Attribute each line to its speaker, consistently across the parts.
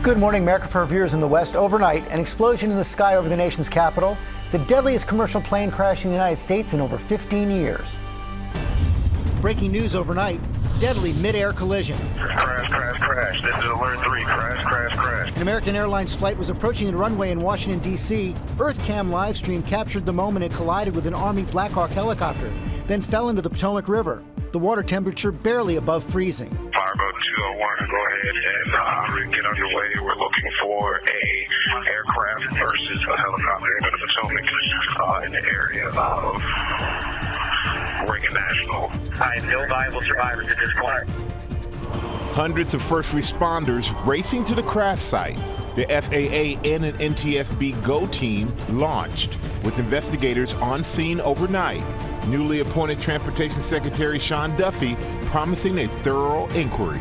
Speaker 1: Good morning, America. For our viewers in the West, overnight, an explosion in the sky over the nation's capital, the deadliest commercial plane crash in the United States in over 15 years. Breaking news overnight, deadly mid-air collision.
Speaker 2: Crash, crash, crash. This is Alert 3. Crash, crash, crash.
Speaker 1: An American Airlines flight was approaching a runway in Washington, D.C. EarthCam live stream captured the moment it collided with an Army Black Hawk helicopter, then fell into the Potomac River. The water temperature barely above freezing.
Speaker 2: Fireboat 201, go ahead and get underway. We're looking for a aircraft versus a helicopter into the Potomac in the area of Reagan National. I have no viable survivors at this point.
Speaker 3: Hundreds of first responders racing to the crash site. The FAA and an NTSB GO team launched, with investigators on scene overnight. Newly appointed Transportation Secretary Sean Duffy promising a thorough inquiry.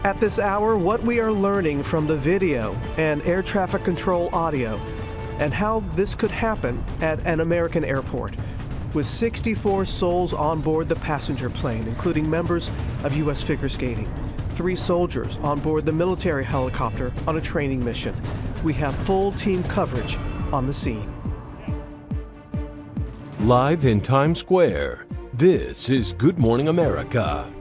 Speaker 4: At this hour, what we are learning from the video and air traffic control audio, and how this could happen at an American airport. With 64 souls on board the passenger plane, including members of U.S. figure skating, 3 soldiers on board the military helicopter on a training mission. We have full team coverage on the scene.
Speaker 5: Live in Times Square, this is Good Morning America.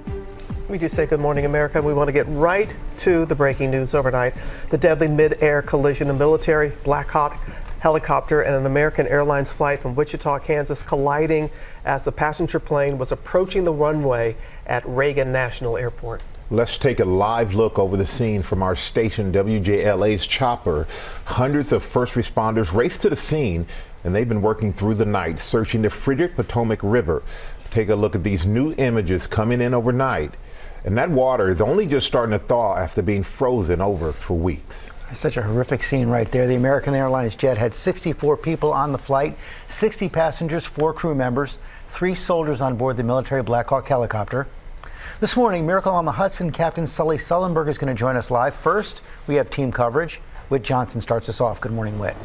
Speaker 4: We do say Good Morning America. We want to get right to the breaking news overnight. The deadly mid-air collision, a military Black Hawk helicopter and an American Airlines flight from Wichita, Kansas, colliding as the passenger plane was approaching the runway at Reagan National Airport.
Speaker 3: Let's take a live look over the scene from our station WJLA's chopper. Hundreds of first responders raced to the scene, and they've been working through the night searching the Frederick Potomac River. Take a look at these new images coming in overnight. And that water is only just starting to thaw after being frozen over for weeks.
Speaker 1: Such a horrific scene right there. The American Airlines jet had 64 people on the flight, 60 passengers, 4 crew members, 3 soldiers on board the military Black Hawk helicopter. This morning, Miracle on the Hudson Captain Sully Sullenberg is going to join us live. First, we have team coverage. Whit Johnson starts us off. Good morning, Whit.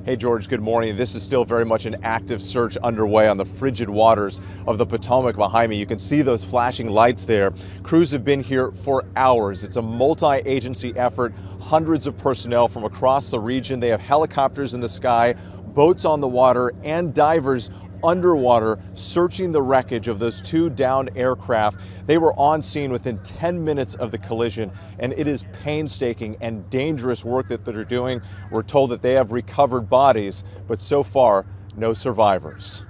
Speaker 6: Hey, George, good morning. This is still very much an active search underway on the frigid waters of the Potomac behind me. You can see those flashing lights there. Crews have been here for hours. It's a multi-agency effort, hundreds of personnel from across the region. They have helicopters in the sky, boats on the water, and divers underwater searching the wreckage of those 2 downed aircraft. They were on scene within 10 minutes of the collision, and it is painstaking and dangerous work that they're doing. We're told that they have recovered bodies, but so far, no survivors.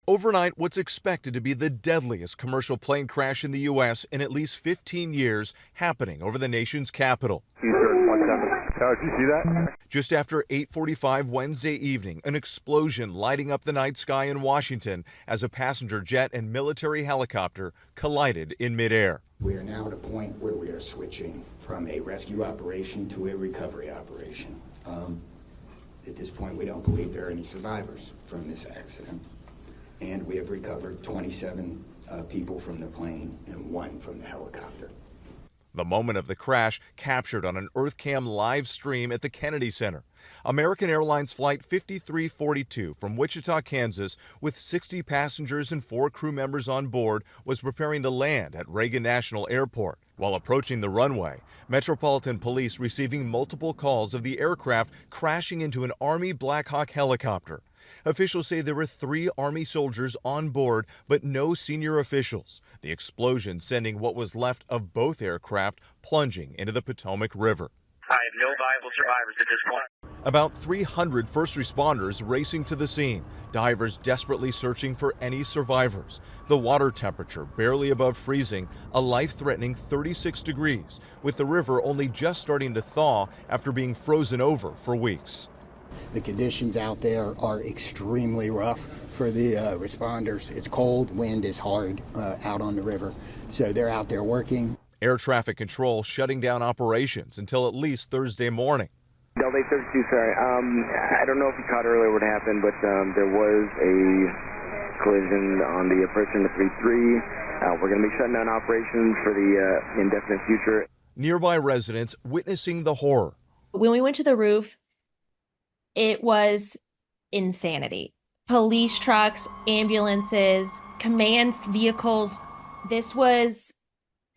Speaker 7: Overnight, what's expected to be the deadliest commercial plane crash in the U.S. in at least 15 years happening over the nation's capital.
Speaker 2: Did you see that?
Speaker 7: Just after 8:45 Wednesday evening, an explosion lighting up the night sky in Washington as a passenger jet and military helicopter collided in midair.
Speaker 8: We are now at a point where we are switching from a rescue operation to a recovery operation. At this point, we don't believe there are any survivors from this accident. And we have recovered 27 people from the plane and 1 from the helicopter.
Speaker 7: The moment of the crash captured on an EarthCam live stream at the Kennedy Center. American Airlines Flight 5342 from Wichita, Kansas, with 60 passengers and 4 crew members on board, was preparing to land at Reagan National Airport. While approaching the runway, Metropolitan Police receiving multiple calls of the aircraft crashing into an Army Black Hawk helicopter. Officials say there were 3 Army soldiers on board, but no senior officials. The explosion sending what was left of both aircraft plunging into the Potomac River.
Speaker 2: I have no viable survivors at this point.
Speaker 7: About 300 first responders racing to the scene, divers desperately searching for any survivors. The water temperature barely above freezing, a life-threatening 36 degrees, with the river only just starting to thaw after being frozen over for weeks.
Speaker 8: The conditions out there are extremely rough for the responders. It's cold, wind is hard out on the river, so they're out there working.
Speaker 7: Air traffic control shutting down operations until at least Thursday morning.
Speaker 9: Delta 832, sorry. I don't know if you caught earlier what happened, but there was a collision on the approach in the 3-3. We're going to be shutting down operations for the indefinite future.
Speaker 7: Nearby residents witnessing the horror.
Speaker 10: When we went to the roof, it was insanity. Police trucks, ambulances, command vehicles. This was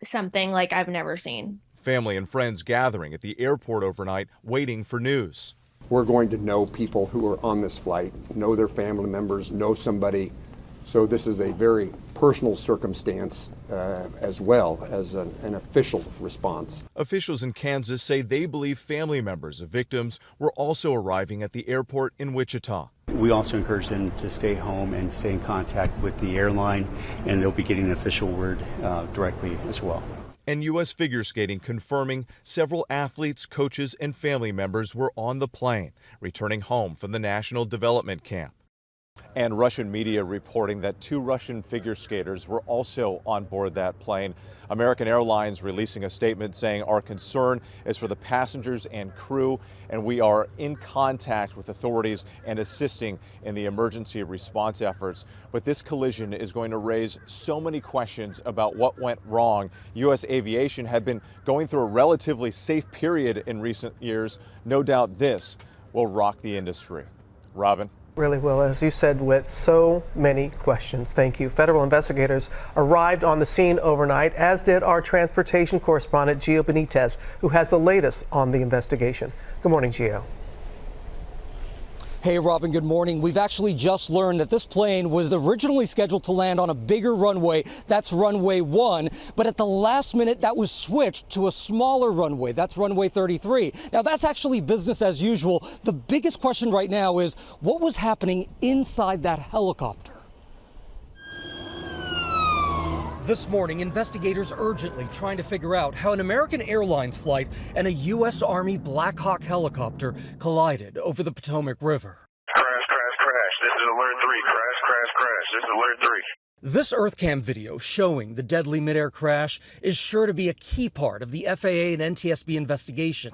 Speaker 10: something like I've never seen.
Speaker 7: Family and friends gathering at the airport overnight, waiting for news.
Speaker 11: We're going to know people who are on this flight, know their family members, know somebody. So this is a very personal circumstance as well as an official response.
Speaker 7: Officials in Kansas say they believe family members of victims were also arriving at the airport in Wichita.
Speaker 12: We also encourage them to stay home and stay in contact with the airline, and they'll be getting an official word directly as well.
Speaker 7: And U.S. figure skating confirming several athletes, coaches, and family members were on the plane, returning home from the National Development Camp. And Russian media reporting that 2 Russian figure skaters were also on board that plane. American Airlines releasing a statement saying our concern is for the passengers and crew, and we are in contact with authorities and assisting in the emergency response efforts. But this collision is going to raise so many questions about what went wrong. U.S. aviation had been going through a relatively safe period in recent years. No doubt this will rock the industry. Robin?
Speaker 4: Really will, as you said, with so many questions. Thank you. Federal investigators arrived on the scene overnight, as did our transportation correspondent, Gio Benitez, who has the latest on the investigation. Good morning, Gio.
Speaker 13: Hey, Robin, good morning. We've actually just learned that this plane was originally scheduled to land on a bigger runway. That's runway 1. But at the last minute, that was switched to a smaller runway. That's runway 33. Now, that's actually business as usual. The biggest question right now is what was happening inside that helicopter? This morning, investigators urgently trying to figure out how an American Airlines flight and a U.S. Army Black Hawk helicopter collided over the Potomac River.
Speaker 2: Crash. This is Alert 3. Crash. This is Alert 3.
Speaker 13: This EarthCam video showing the deadly midair crash is sure to be a key part of the FAA and NTSB investigation.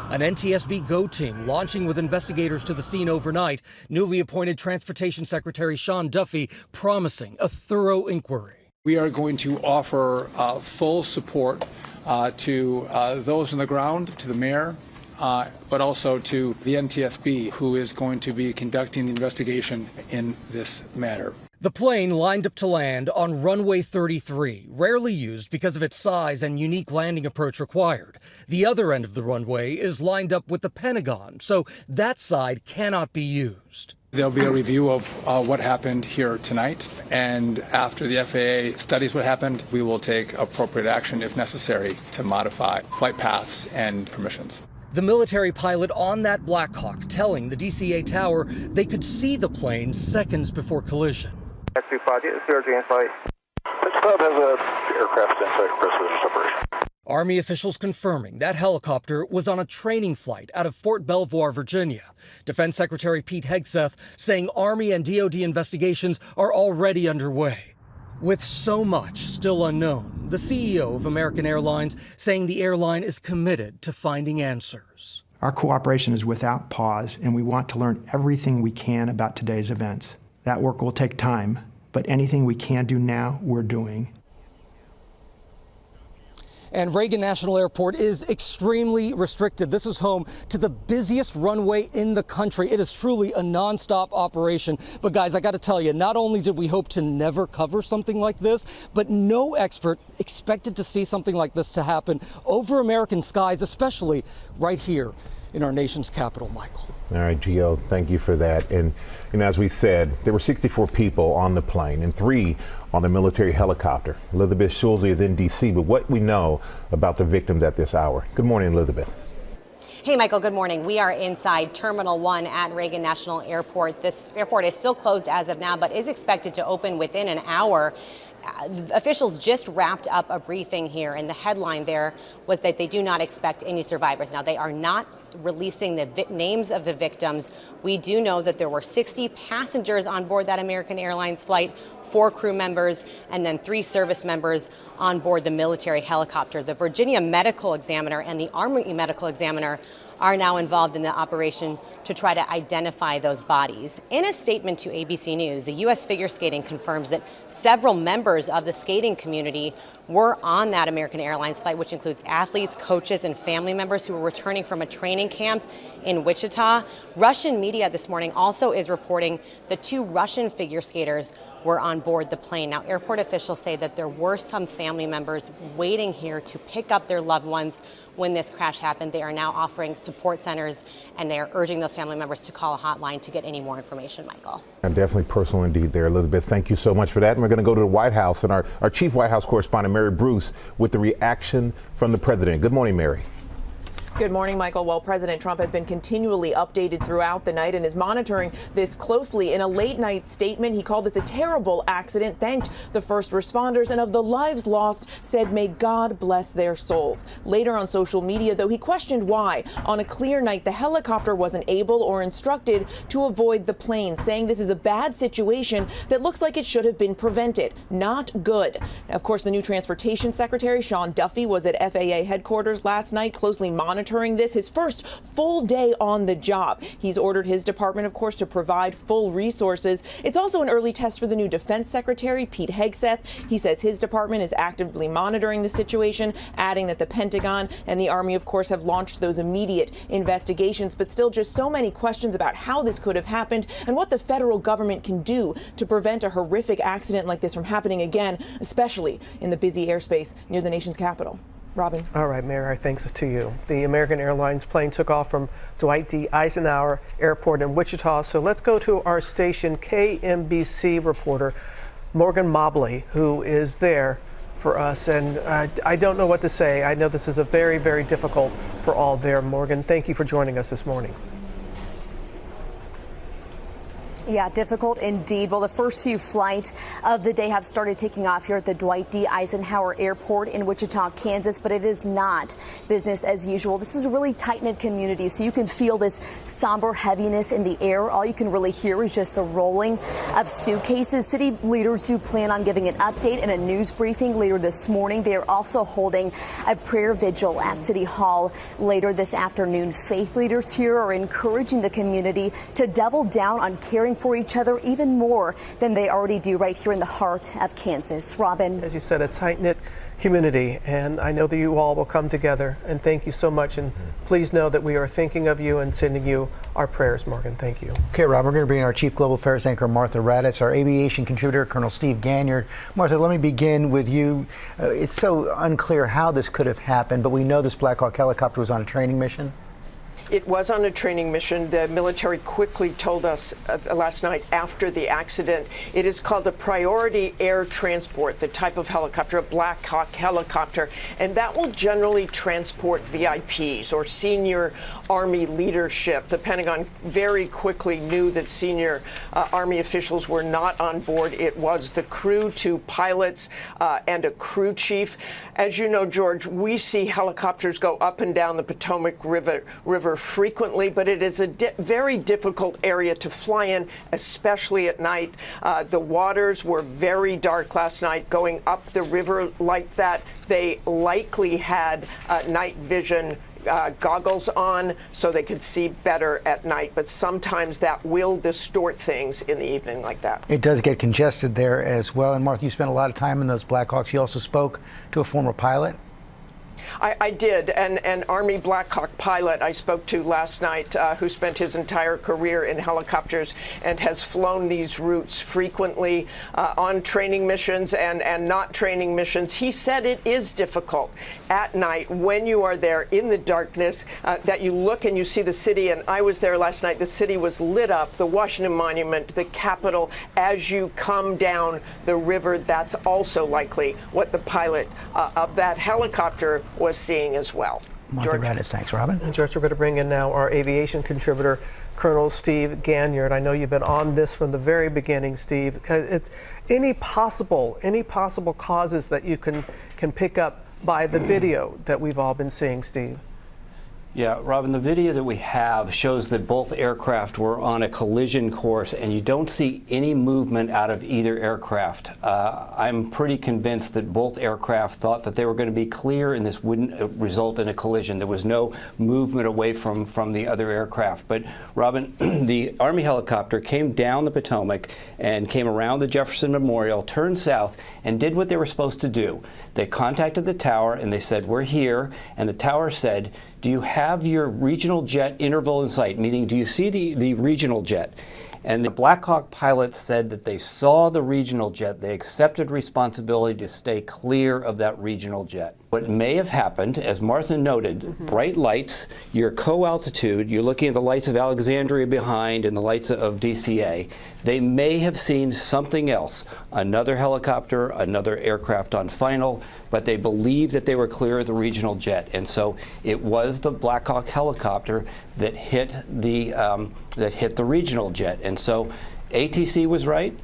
Speaker 13: An NTSB GO team launching with investigators to the scene overnight, newly appointed Transportation Secretary Sean Duffy promising a thorough inquiry.
Speaker 14: We are going to offer full support to those on the ground, to the mayor, but also to the NTSB, who is going to be conducting the investigation in this matter.
Speaker 13: The plane lined up to land on runway 33, rarely used because of its size and unique landing approach required. The other end of the runway is lined up with the Pentagon, so that side cannot be used.
Speaker 14: There'll be a review of what happened here tonight, and after the FAA studies what happened, we will take appropriate action if necessary to modify flight paths and permissions.
Speaker 13: The military pilot on that Black Hawk telling the DCA tower they could see the plane seconds before collision.
Speaker 9: X25, zero G in flight.
Speaker 2: X5 has an aircraft inside precision separation.
Speaker 13: Army officials confirming that helicopter was on a training flight out of Fort Belvoir, Virginia. Defense Secretary Pete Hegseth saying Army and DoD investigations are already underway. With so much still unknown, the CEO of American Airlines saying the airline is committed to finding answers.
Speaker 15: Our cooperation is without pause, and we want to learn everything we can about today's events. That work will take time, but anything we can do now, we're doing.
Speaker 13: And Reagan National Airport is extremely restricted. This is home to the busiest runway in the country. It is truly a nonstop operation. But guys, I got to tell you, not only did we hope to never cover something like this, but no expert expected to see something like this to happen over American skies, especially right here in our nation's capital, Michael.
Speaker 3: All right, Gio, thank you for that. And as we said, there were 64 people on the plane and 3 on the military helicopter. Elizabeth Schulze is in D.C., but what we know about the victims at this hour. Good morning, Elizabeth.
Speaker 16: Hey, Michael, good morning. We are inside Terminal 1 at Reagan National Airport. This airport is still closed as of now, but is expected to open within an hour. Officials just wrapped up a briefing here, and the headline there was that they do not expect any survivors. Now, they are not releasing the names of the victims. We do know that there were 60 passengers on board that American Airlines flight, 4 crew members, and then 3 service members on board the military helicopter. The Virginia Medical Examiner and the Army Medical Examiner are now involved in the operation to try to identify those bodies. In a statement to ABC News, the U.S. Figure Skating confirms that several members members of the skating community were on that American Airlines flight, which includes athletes, coaches, and family members who were returning from a training camp in Wichita. Russian media this morning also is reporting that 2 Russian figure skaters were on board the plane. Now, airport officials say that there were some family members waiting here to pick up their loved ones when this crash happened. They are now offering support centers, and they are urging those family members to call a hotline to get any more information, Michael.
Speaker 3: And definitely personal indeed there, Elizabeth. Thank you so much for that. And we're going to go to the White House and our chief White House correspondent, Mary Bruce, with the reaction from the president. Good morning, Mary.
Speaker 17: Good morning, Michael. Well, President Trump has been continually updated throughout the night and is monitoring this closely. In a late night statement, he called this a terrible accident, thanked the first responders, and of the lives lost, said, "May God bless their souls." Later on social media, though, he questioned why, on a clear night, the helicopter wasn't able or instructed to avoid the plane, saying this is a bad situation that looks like it should have been prevented. Not good. Of course, the new Transportation Secretary, Sean Duffy, was at FAA headquarters last night, closely monitoring this, his first full day on the job. He's ordered his department, of course, to provide full resources. It's also an early test for the new Defense Secretary, Pete Hegseth. He says his department is actively monitoring the situation, adding that the Pentagon and the Army, of course, have launched those immediate investigations, but still just so many questions about how this could have happened and what the federal government can do to prevent a horrific accident like this from happening again, especially in the busy airspace near the nation's capital. Robin.
Speaker 4: All right, Mayor, our thanks to you. The American Airlines plane took off from Dwight D. Eisenhower Airport in Wichita. So let's go to our station KMBC reporter, Morgan Mobley, who is there for us. And I don't know what to say. I know this is a very, very difficult for all there. Morgan, thank you for joining us this morning.
Speaker 18: Yeah, difficult indeed. Well, the first few flights of the day have started taking off here at the Dwight D. Eisenhower Airport in Wichita, Kansas, but it is not business as usual. This is a really tight-knit community, so you can feel this somber heaviness in the air. All you can really hear is just the rolling of suitcases. City leaders do plan on giving an update in a news briefing later this morning. They are also holding a prayer vigil at City Hall later this afternoon. Faith leaders here are encouraging the community to double down on caring for each other even more than they already do right here in the heart of Kansas. Robin.
Speaker 4: As you said, a tight-knit community, and I know that you all will come together, and thank you so much, and please know that we are thinking of you and sending you our prayers, Morgan. Thank you.
Speaker 1: Okay, Rob, we're going to bring in our Chief Global Affairs anchor, Martha Raddatz, our aviation contributor, Colonel Steve Ganyard. Martha, let me begin with you. It's so unclear how this could have happened, but we know this Black Hawk helicopter was on a training mission.
Speaker 19: It was on a training mission. The military quickly told us last night after the accident. It is called a priority air transport, the type of helicopter, a Black Hawk helicopter, and that will generally transport VIPs or senior Army leadership. The Pentagon very quickly knew that senior Army officials were not on board. It was the crew, 2 pilots, and a crew chief. As you know, George, we see helicopters go up and down the Potomac River frequently, but it is a very difficult area to fly in, especially at night. The waters were very dark last night going up the river like that. They likely had night vision goggles on so they could see better at night, but sometimes that will distort things in the evening like that.
Speaker 1: It does get congested there as well. And Martha, you spent a lot of time in those Black Hawks. You also spoke to a former pilot.
Speaker 19: I did, and an Army Black Hawk pilot I spoke to last night who spent his entire career in helicopters and has flown these routes frequently on training missions and not training missions. He said it is difficult at night when you are there in the darkness that you look and you see the city, and I was there last night. The city was lit up, the Washington Monument, the Capitol. As you come down the river, that's also likely what the pilot of that helicopter was seeing as well.
Speaker 1: Martha Raddatz, thanks, Robin.
Speaker 4: And George, we're going to bring in now our aviation contributor, Colonel Steve Ganyard. I know you've been on this from the very beginning, Steve. Any possible causes that you can pick up by the video that we've all been seeing, Steve?
Speaker 20: Yeah, Robin, the video that we have shows that both aircraft were on a collision course, and you don't see any movement out of either aircraft. I'm pretty convinced that both aircraft thought that they were going to be clear and this wouldn't result in a collision. There was no movement away from the other aircraft. But, Robin, the Army helicopter came down the Potomac and came around the Jefferson Memorial, turned south, and did what they were supposed to do. They contacted the tower, and they said, "We're here," and the tower said, "Do you have your regional jet interval in sight?" Meaning, do you see the regional jet? And the Black Hawk pilots said that they saw the regional jet. They accepted responsibility to stay clear of that regional jet. What may have happened, as Martha noted, bright lights, you're co-altitude, you're looking at the lights of Alexandria behind and the lights of DCA. They may have seen something else, another helicopter, another aircraft on final, but they believed that they were clear of the regional jet. And so it was the Black Hawk helicopter that hit the regional jet. And so ATC was right,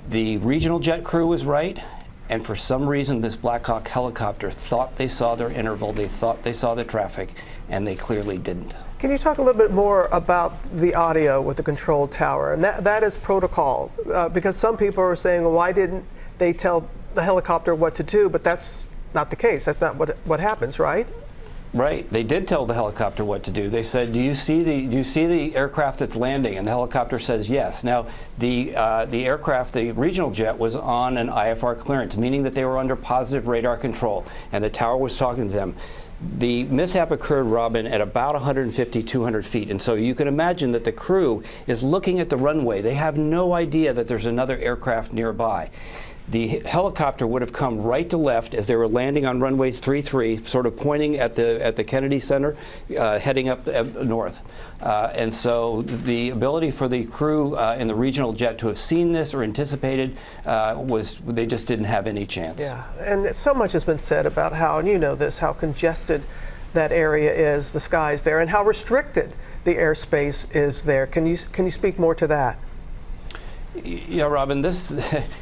Speaker 20: the regional jet crew was right, and for some reason this Black Hawk helicopter thought they saw their interval, they thought they saw the traffic, and they clearly didn't.
Speaker 4: Can you talk a little bit more about the audio with the control tower? And that is protocol, because some people are saying, well, why didn't they tell the helicopter what to do? But that's not the case. That's not what happens, right?
Speaker 20: Right. They did tell the helicopter what to do. They said, do you see the aircraft that's landing? And the helicopter says yes. Now, the aircraft, the regional jet, was on an IFR clearance, meaning that they were under positive radar control, and the tower was talking to them. The mishap occurred, Robin, at about 150, 200 feet. And so you can imagine that the crew is looking at the runway. They have no idea that there's another aircraft nearby. The helicopter would have come right to left as they were landing on runway 33, sort of pointing at the Kennedy Center, heading up north. And so the ability for the crew in the regional jet to have seen this or anticipated they just didn't have any chance.
Speaker 4: Yeah, and so much has been said about how, and you know this, how congested that area is, the skies there, and how restricted the airspace is there. Can you speak more to that?
Speaker 20: Yeah, Robin, this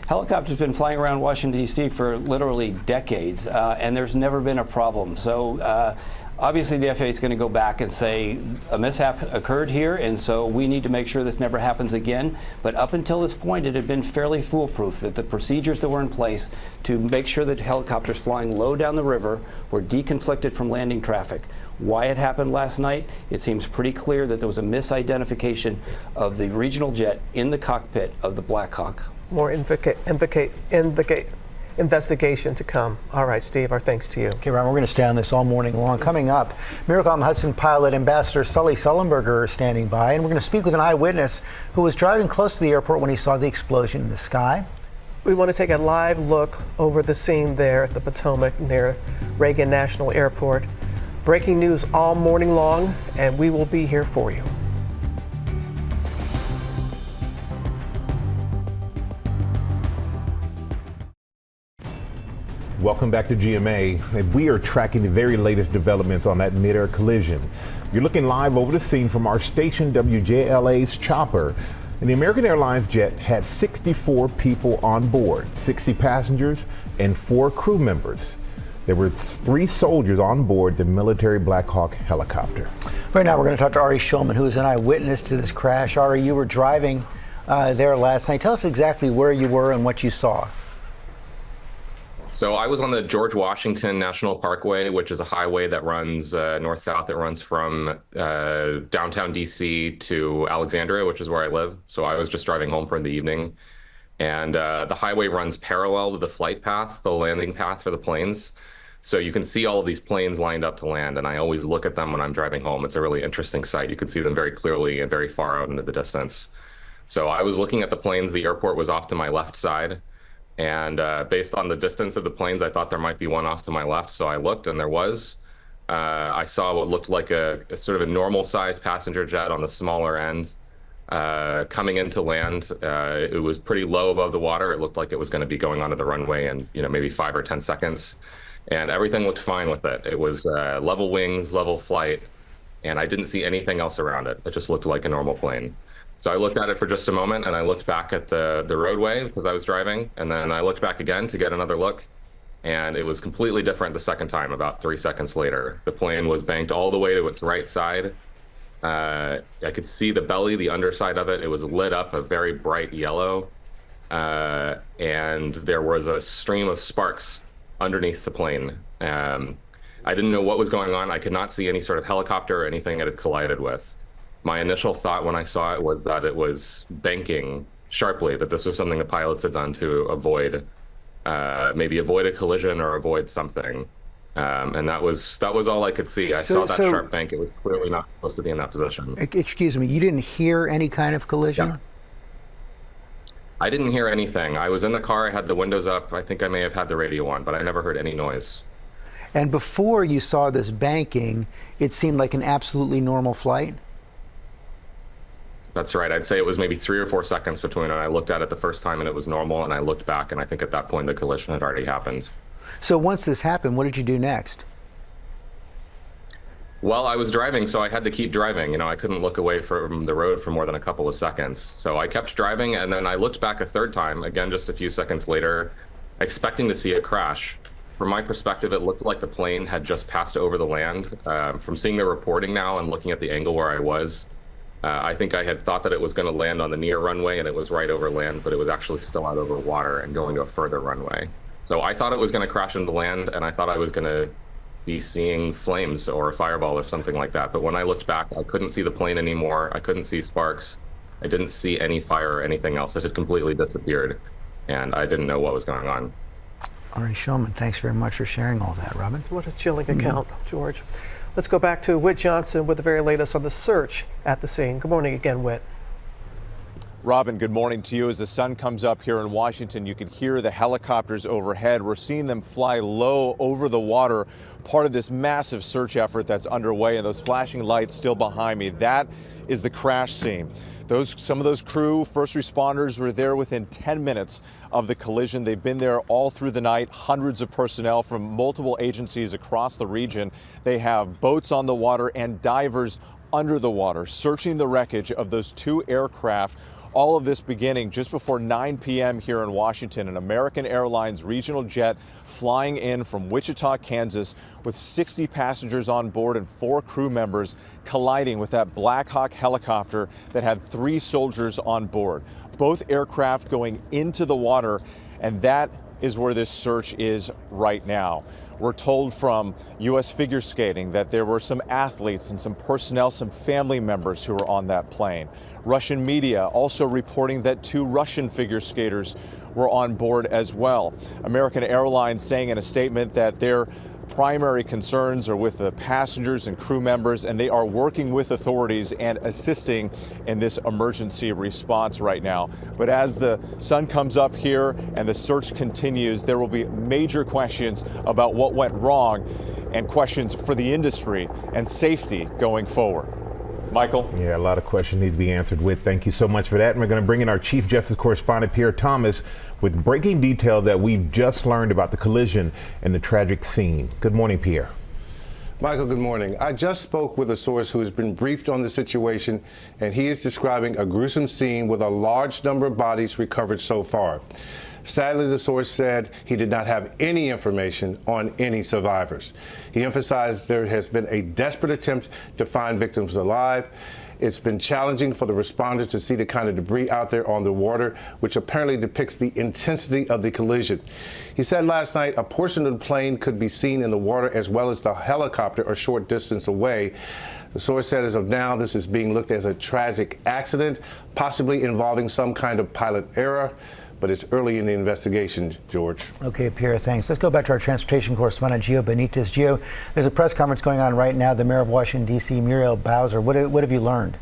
Speaker 20: helicopter's been flying around Washington, D.C. for literally decades, and there's never been a problem. So obviously the FAA is going to go back and say a mishap occurred here, and so we need to make sure this never happens again. But up until this point, it had been fairly foolproof that the procedures that were in place to make sure that helicopters flying low down the river were deconflicted from landing traffic. Why it happened last night, it seems pretty clear that there was a misidentification of the regional jet in the cockpit of the Black Hawk.
Speaker 4: More investigation to come. All right, Steve, our thanks to you.
Speaker 1: Okay, Ron, we're going to stay on this all morning long. Coming up, Miracle on the Hudson pilot Ambassador Sully Sullenberger is standing by, and we're going to speak with an eyewitness who was driving close to the airport when he saw the explosion in the sky.
Speaker 4: We want to take a live look over the scene there at the Potomac near Reagan National Airport. Breaking news all morning long, and we will be here for you.
Speaker 3: Welcome back to GMA. And we are tracking the very latest developments on that mid-air collision. You're looking live over the scene from our station WJLA's chopper. And the American Airlines jet had 64 people on board, 60 passengers and 4 crew members. There were 3 soldiers on board the military Black Hawk helicopter.
Speaker 1: Right now, we're going to talk to Ari Schulman, who is an eyewitness to this crash. Ari, you were driving there last night. Tell us exactly where you were and what you saw.
Speaker 21: So I was on the George Washington National Parkway, which is a highway that runs north-south. It runs from downtown DC to Alexandria, which is where I live. So I was just driving home for the evening. And the highway runs parallel to the flight path, the landing path for the planes. So you can see all of these planes lined up to land, and I always look at them when I'm driving home. It's a really interesting sight. You can see them very clearly and very far out into the distance. So I was looking at the planes. The airport was off to my left side. And based on the distance of the planes, I thought there might be one off to my left. So I looked, and there was. I saw what looked like a sort of a normal-sized passenger jet on the smaller end coming into land. It was pretty low above the water. It looked like it was going to be going onto the runway in maybe 5 or 10 seconds. And everything looked fine with it. It was level wings, level flight, and I didn't see anything else around it. It just looked like a normal plane. So I looked at it for just a moment, and I looked back at the roadway because I was driving, and then I looked back again to get another look. And it was completely different the second time, about 3 seconds later. The plane was banked all the way to its right side. I could see the belly, the underside of it. It was lit up a very bright yellow. And there was a stream of sparks underneath the plane. I didn't know what was going on. I could not see any sort of helicopter or anything it had collided with. My initial thought when I saw it was that it was banking sharply, that this was something the pilots had done to avoid, maybe avoid a collision or avoid something. And that was all I could see. I saw that sharp bank. It was clearly not supposed to be in that position.
Speaker 1: Excuse me, you didn't hear any kind of collision?
Speaker 21: Yeah. I didn't hear anything. I was in the car. I had the windows up. I think I may have had the radio on, but I never heard any noise.
Speaker 1: And before you saw this banking, it seemed like an absolutely normal flight?
Speaker 21: That's right. I'd say it was maybe 3 or 4 seconds between when I looked at it the first time and it was normal, and I looked back, and I think at that point the collision had already happened.
Speaker 1: So once this happened, what did you do next?
Speaker 21: Well, I was driving, so I had to keep driving. You know, I couldn't look away from the road for more than a couple of seconds. So I kept driving, and then I looked back a third time, again just a few seconds later, expecting to see it crash. From my perspective, it looked like the plane had just passed over the land. From seeing the reporting now and looking at the angle where I was, I think I had thought that it was going to land on the near runway, and it was right over land, but it was actually still out over water and going to a further runway. So I thought it was going to crash into land, and I thought I was going to be seeing flames or a fireball or something like that. But when I looked back, I couldn't see the plane anymore. I couldn't see sparks. I didn't see any fire or anything else. It had completely disappeared, and I didn't know what was going on.
Speaker 1: All right, Shulman, thanks very much for sharing all that. Robin?
Speaker 5: What a chilling account, George. Let's go back to Whit Johnson with the very latest on the search at the scene. Good morning again, Whit.
Speaker 6: Robin, good morning to you. As the sun comes up here in Washington, you can hear the helicopters overhead. We're seeing them fly low over the water, part of this massive search effort that's underway, and those flashing lights still behind me. That is the crash scene. Some of those crew, first responders, were there within 10 minutes of the collision. They've been there all through the night, hundreds of personnel from multiple agencies across the region. They have boats on the water and divers under the water, searching the wreckage of those 2 aircraft. All of this beginning just before 9 p.m. here in Washington, an American Airlines regional jet flying in from Wichita, Kansas, with 60 passengers on board and 4 crew members colliding with that Black Hawk helicopter that had 3 soldiers on board. Both aircraft going into the water, and that is where this search is right now. We're told from U.S. figure skating that there were some athletes and some personnel, some family members who were on that plane. Russian media also reporting that 2 Russian figure skaters were on board as well. American Airlines saying in a statement that their primary concerns are with the passengers and crew members, and they are working with authorities and assisting in this emergency response right now. But as the sun comes up here and the search continues, there will be major questions about what went wrong and questions for the industry and safety going forward. Michael?
Speaker 3: Yeah, a lot of questions need to be answered with. Thank you so much for that. And we're going to bring in our Chief Justice Correspondent, Pierre Thomas, with breaking detail that we've just learned about the collision and the tragic scene. Good morning, Pierre.
Speaker 22: Michael, good morning. I just spoke with a source who has been briefed on the situation, and he is describing a gruesome scene with a large number of bodies recovered so far. Sadly, the source said he did not have any information on any survivors. He emphasized there has been a desperate attempt to find victims alive. It's been challenging for the responders to see the kind of debris out there on the water, which apparently depicts the intensity of the collision. He said last night a portion of the plane could be seen in the water as well as the helicopter a short distance away. The source said as of now, this is being looked at as a tragic accident, possibly involving some kind of pilot error. But it's early in the investigation, George.
Speaker 1: Okay, Pierre, thanks. Let's go back to our transportation correspondent, Gio Benitez. Gio, there's a press conference going on right now. The mayor of Washington, D.C., Muriel Bowser. What have you learned?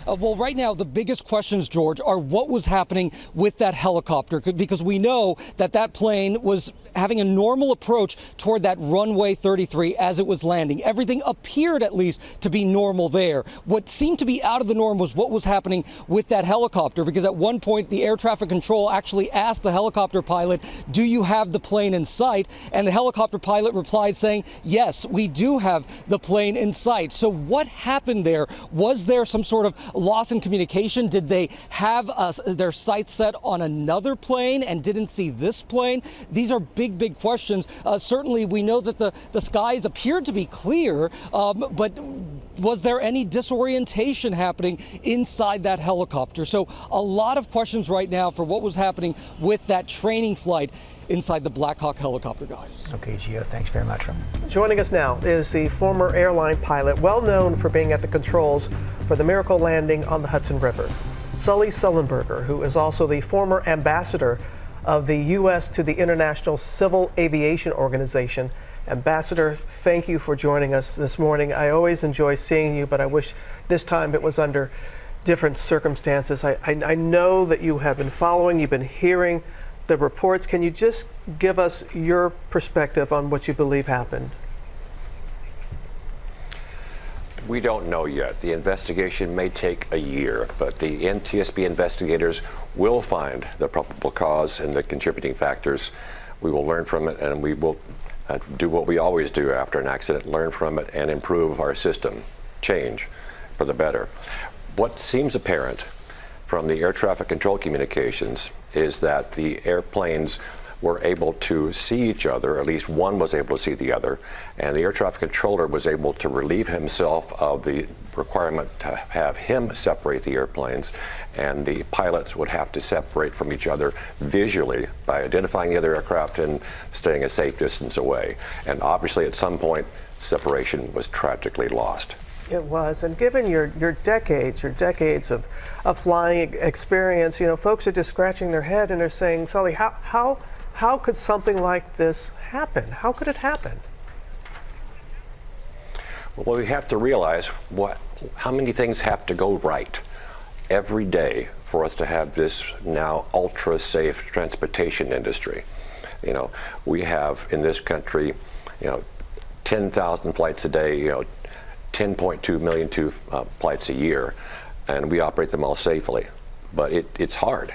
Speaker 13: Well, right now, the biggest questions, George, are what was happening with that helicopter, because we know that that plane was having a normal approach toward that runway 33 as it was landing. Everything appeared, at least, to be normal there. What seemed to be out of the norm was what was happening with that helicopter, because at one point, the air traffic control actually asked the helicopter pilot, do you have the plane in sight? And the helicopter pilot replied saying, yes, we do have the plane in sight. So what happened there? Was there some sort of loss in communication? Did they have their sights set on another plane and didn't see this plane? These are big, big questions. Certainly, we know that the skies appeared to be clear, but was there any disorientation happening inside that helicopter? So a lot of questions right now for what was happening with that training flight inside the Black Hawk helicopter, guys.
Speaker 1: Okay, Gio, thanks very much.
Speaker 5: Joining us now is the former airline pilot, well known for being at the controls for the miracle landing on the Hudson River, Sully Sullenberger, who is also the former ambassador of the U.S. to the International Civil Aviation Organization. Ambassador, thank you for joining us this morning. I always enjoy seeing you, but I wish this time it was under different circumstances. I know that you have been following, you've been hearing the reports. Can you just give us your perspective on what you believe happened?
Speaker 8: We don't know yet. The investigation may take a year, but the NTSB investigators will find the probable cause and the contributing factors. We will learn from it, and we will do what we always do after an accident, learn from it and improve our system, change for the better. What seems apparent from the air traffic control communications is that the airplanes were able to see each other, at least one was able to see the other, and the air traffic controller was able to relieve himself of the requirement to have him separate the airplanes, and the pilots would have to separate from each other visually by identifying the other aircraft and staying a safe distance away. And obviously at some point, separation was tragically lost.
Speaker 5: It was, and given your decades of flying experience, you know, folks are just scratching their head and they're saying, Sully, how could something like this happen? How could it happen?
Speaker 8: Well, we have to realize how many things have to go right every day for us to have this now ultra-safe transportation industry. You know, we have in this country, 10,000 flights a day, 10.2 million flights a year, and we operate them all safely. But it's hard.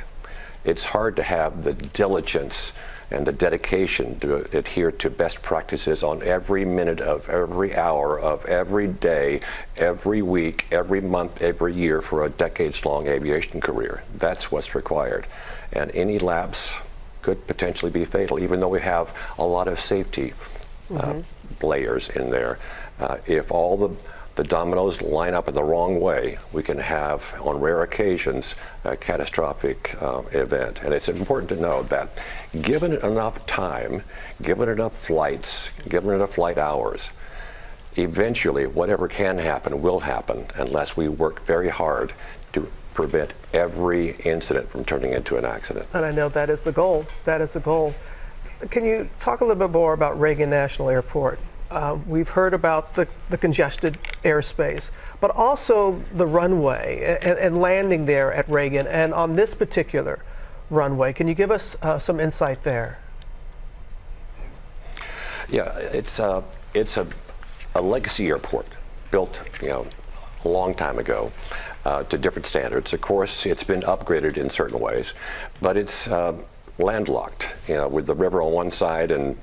Speaker 8: It's hard to have the diligence and the dedication to adhere to best practices on every minute of every hour of every day, every week, every month, every year for a decades-long aviation career. That's what's required. And any lapse could potentially be fatal, even though we have a lot of safety layers in there. If all the dominoes line up in the wrong way, we can have, on rare occasions, a catastrophic event. And it's important to know that given it enough time, given enough flights, given enough flight hours, eventually whatever can happen will happen unless we work very hard to prevent every incident from turning into an accident.
Speaker 5: And I know that is the goal. That is the goal. Can you talk a little bit more about Reagan National Airport? We've heard about the congested airspace, but also the runway and landing there at Reagan and on this particular runway. Can you give us some insight there?
Speaker 8: Yeah, it's a legacy airport built, a long time ago to different standards. Of course, it's been upgraded in certain ways, but it's landlocked, with the river on one side and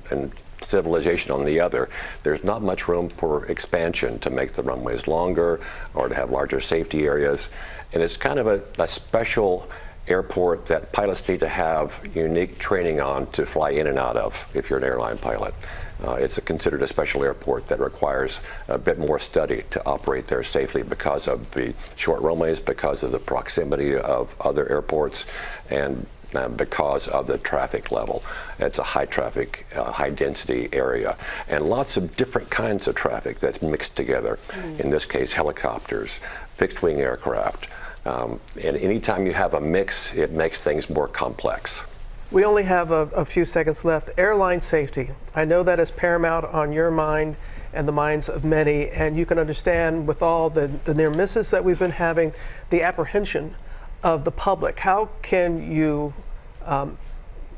Speaker 8: civilization on the other. There's not much room for expansion to make the runways longer or to have larger safety areas. And it's kind of a special airport that pilots need to have unique training on to fly in and out of if you're an airline pilot. It's considered a special airport that requires a bit more study to operate there safely because of the short runways, because of the proximity of other airports, and because of the traffic level. It's a high traffic, high density area, and lots of different kinds of traffic that's mixed together. In this case, helicopters, fixed wing aircraft. And anytime you have a mix, it makes things more complex.
Speaker 5: We only have a few seconds left. Airline safety. I know that is paramount on your mind and the minds of many, and you can understand with all the near misses that we've been having, the apprehension of the public. How can you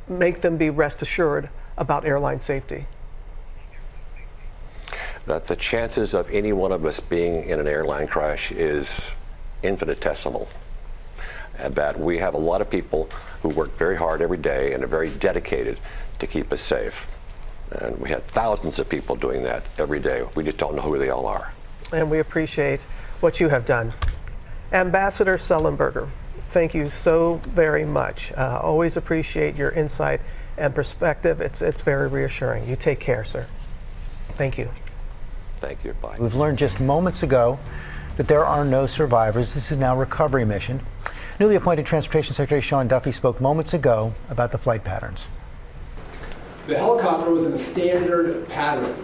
Speaker 5: make them be rest assured about airline safety?
Speaker 8: That the chances of any one of us being in an airline crash is infinitesimal. And that we have a lot of people who work very hard every day and are very dedicated to keep us safe. And we have thousands of people doing that every day. We just don't know who they all are.
Speaker 5: And we appreciate what you have done. Ambassador Sullenberger, thank you so very much. Always appreciate your insight and perspective. It's very reassuring. You take care, sir. Thank you.
Speaker 8: Thank you. Bye.
Speaker 1: We've learned just moments ago that there are no survivors. This is now a recovery mission. Newly appointed Transportation Secretary Sean Duffy spoke moments ago about the flight patterns.
Speaker 10: The helicopter was in a standard pattern.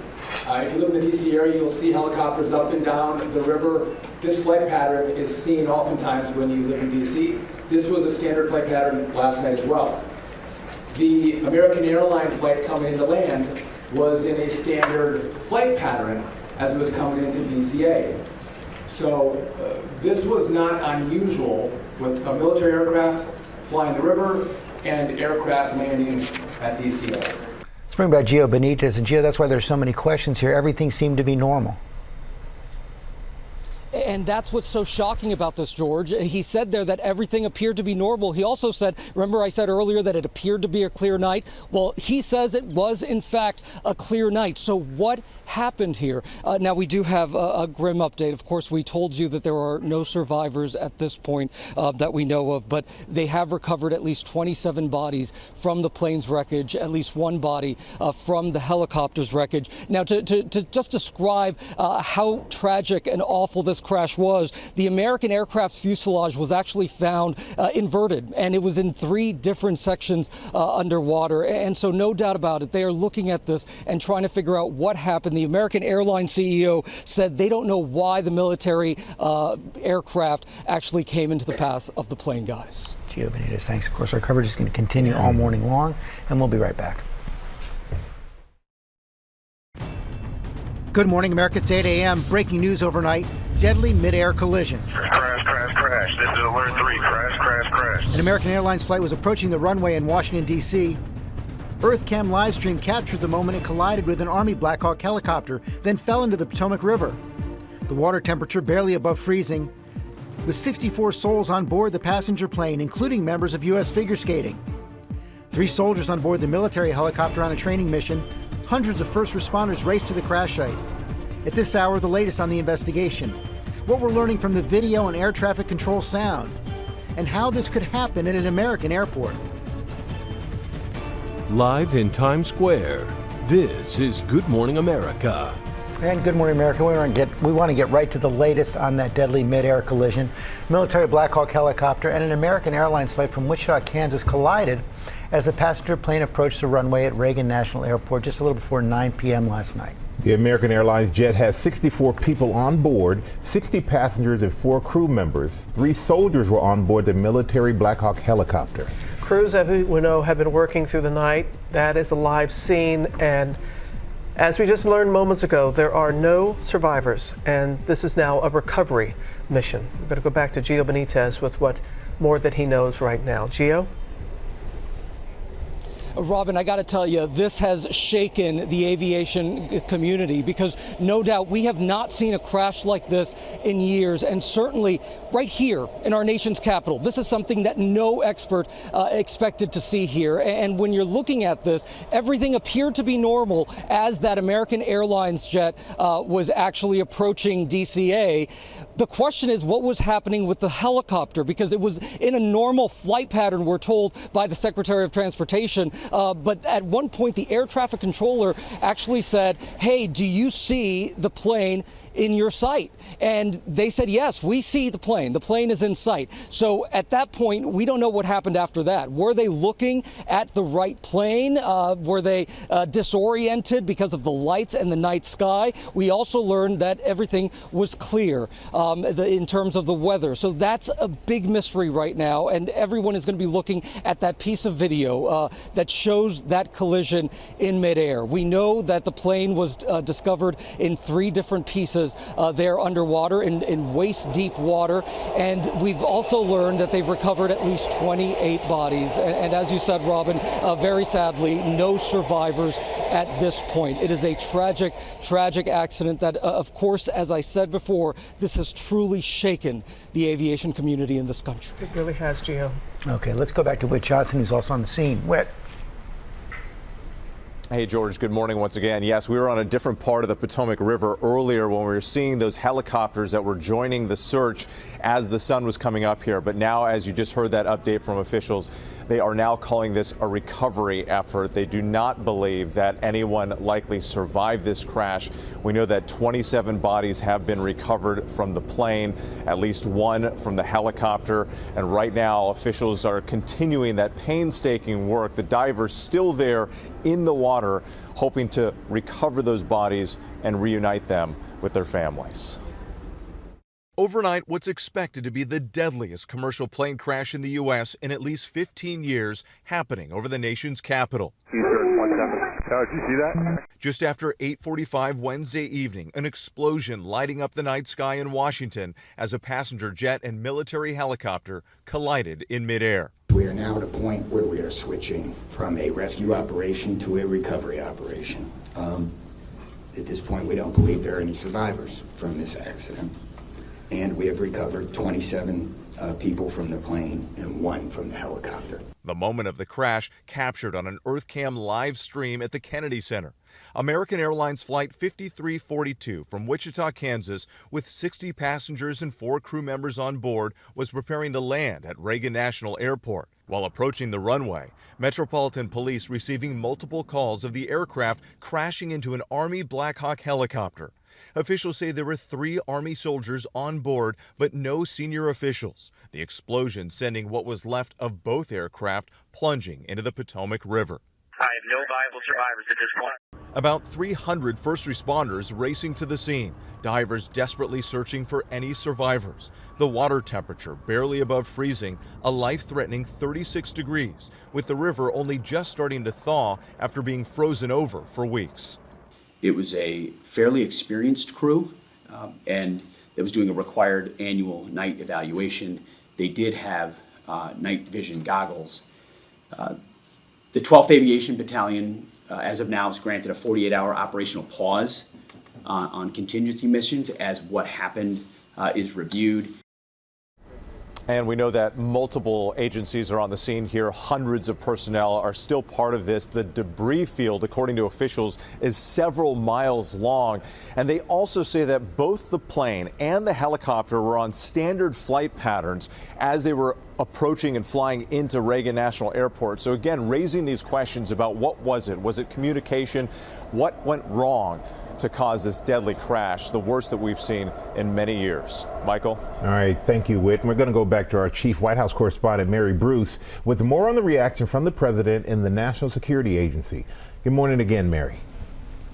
Speaker 10: If you live in the D.C. area, you'll see helicopters up and down the river. This flight pattern is seen oftentimes when you live in D.C. This was a standard flight pattern last night as well. The American Airlines flight coming into land was in a standard flight pattern as it was coming into DCA. So this was not unusual with a military aircraft flying the river and aircraft landing at DCA.
Speaker 1: Let's bring back Gio Benitez. And Gio, that's why there's so many questions here. Everything seemed to be normal.
Speaker 13: And that's what's so shocking about this, George. He said there that everything appeared to be normal. He also said, remember I said earlier that it appeared to be a clear night? Well, he says it was, in fact, a clear night. So what happened here? Now, we do have a grim update. Of course, we told you that there are no survivors at this point that we know of, but they have recovered at least 27 bodies from the plane's wreckage, at least one body from the helicopter's wreckage. Now, to just describe how tragic and awful this crash was, the American aircraft's fuselage was actually found inverted, and it was in 3 different sections underwater. And so no doubt about it, they are looking at this and trying to figure out what happened. The American Airlines CEO said they don't know why the military aircraft actually came into the path of the plane, guys.
Speaker 1: Gio Benitez, thanks. Of course, our coverage is going to continue all morning long, and we'll be right back. Good morning, America. It's 8 a.m. Breaking news overnight. Deadly mid-air collision.
Speaker 2: Crash, crash, crash. This is alert 3. Crash, crash, crash.
Speaker 1: An American Airlines flight was approaching the runway in Washington, D.C. EarthCam livestream captured the moment it collided with an Army Black Hawk helicopter, then fell into the Potomac River. The water temperature barely above freezing, with 64 souls on board the passenger plane, including members of U.S. figure skating. 3 soldiers on board the military helicopter on a training mission. Hundreds of first responders raced to the crash site. At this hour, the latest on the investigation, what we're learning from the video and air traffic control sound, and how this could happen at an American airport.
Speaker 11: Live in Times Square, this is Good Morning America.
Speaker 1: And Good Morning America, we want to get right to the latest on that deadly mid-air collision. Military Black Hawk helicopter and an American Airlines flight from Wichita, Kansas collided as the passenger plane approached the runway at Reagan National Airport just a little before 9 p.m. last night.
Speaker 3: The American Airlines jet had 64 people on board, 60 passengers and 4 crew members. 3 soldiers were on board the military Black Hawk helicopter.
Speaker 5: Crews, as we know, have been working through the night. That is a live scene, and as we just learned moments ago, there are no survivors, and this is now a recovery mission. We're going to go back to Gio Benitez with what more that he knows right now. Gio?
Speaker 13: Robin, I got to tell you, this has shaken the aviation community because no doubt we have not seen a crash like this in years, and certainly right here in our nation's capital. This is something that no expert expected to see here. And when you're looking at this, everything appeared to be normal as that American Airlines jet was actually approaching DCA. The question is, what was happening with the helicopter? Because it was in a normal flight pattern, we're told by the Secretary of Transportation. But at one point, the air traffic controller actually said, hey, do you see the plane in your sight? And they said, yes, we see the plane. The plane is in sight. So at that point, we don't know what happened after that. Were they looking at the right plane? Were they disoriented because of the lights and the night sky? We also learned that everything was clear in terms of the weather. So that's a big mystery right now. And everyone is going to be looking at that piece of video that shows that collision in midair. We know that the plane was discovered in 3 different pieces there underwater in waist-deep water. And we've also learned that they've recovered at least 28 bodies. And as you said, Robin, very sadly, no survivors at this point. It is a tragic, tragic accident that, of course, as I said before, this has truly shaken the aviation community in this country.
Speaker 5: It really has, Gio.
Speaker 1: Okay, let's go back to Whit Johnson, who's also on the scene. Whit.
Speaker 6: Hey, George, good morning once again. Yes, we were on a different part of the Potomac River earlier when we were seeing those helicopters that were joining the search as the sun was coming up here. But now, as you just heard that update from officials, they are now calling this a recovery effort. They do not believe that anyone likely survived this crash. We know that 27 bodies have been recovered from the plane, at least one from the helicopter. And right now, officials are continuing that painstaking work. The divers still there in the water, hoping to recover those bodies and reunite them with their families.
Speaker 7: Overnight, what's expected to be the deadliest commercial plane crash in the U.S. in at least 15 years happening over the nation's capital.
Speaker 12: Did you see that?
Speaker 7: Just after 8:45 Wednesday evening, an explosion lighting up the night sky in Washington as a passenger jet and military helicopter collided in midair.
Speaker 23: We are now at a point where we are switching from a rescue operation to a recovery operation. At this point, we don't believe there are any survivors from this accident. And we have recovered 27 people from the plane and 1 from the helicopter.
Speaker 7: The moment of the crash captured on an EarthCam live stream at the Kennedy Center. American Airlines Flight 5342 from Wichita, Kansas, with 60 passengers and 4 crew members on board, was preparing to land at Reagan National Airport. While approaching the runway, Metropolitan Police receiving multiple calls of the aircraft crashing into an Army Black Hawk helicopter. Officials say there were 3 Army soldiers on board, but no senior officials. The explosion sending what was left of both aircraft plunging into the Potomac River.
Speaker 2: I have no viable survivors at this point.
Speaker 7: About 300 first responders racing to the scene, divers desperately searching for any survivors. The water temperature barely above freezing, a life-threatening 36 degrees, with the river only just starting to thaw after being frozen over for weeks.
Speaker 24: It was a fairly experienced crew, and it was doing a required annual night evaluation. They did have night vision goggles. The 12th Aviation Battalion, as of now, is granted a 48-hour operational pause on contingency missions as what happened is reviewed.
Speaker 6: And we know that multiple agencies are on the scene here. Hundreds of personnel are still part of this. The debris field, according to officials, is several miles long. And they also say that both the plane and the helicopter were on standard flight patterns as they were approaching and flying into Reagan National Airport. So again, raising these questions about what was it? Was it communication? What went wrong to cause this deadly crash, the worst that we've seen in many years? Michael?
Speaker 3: All right, thank you, Whit. We're going to go back to our chief White House correspondent, Mary Bruce, with more on the reaction from the president and the National Security Agency. Good morning again, Mary.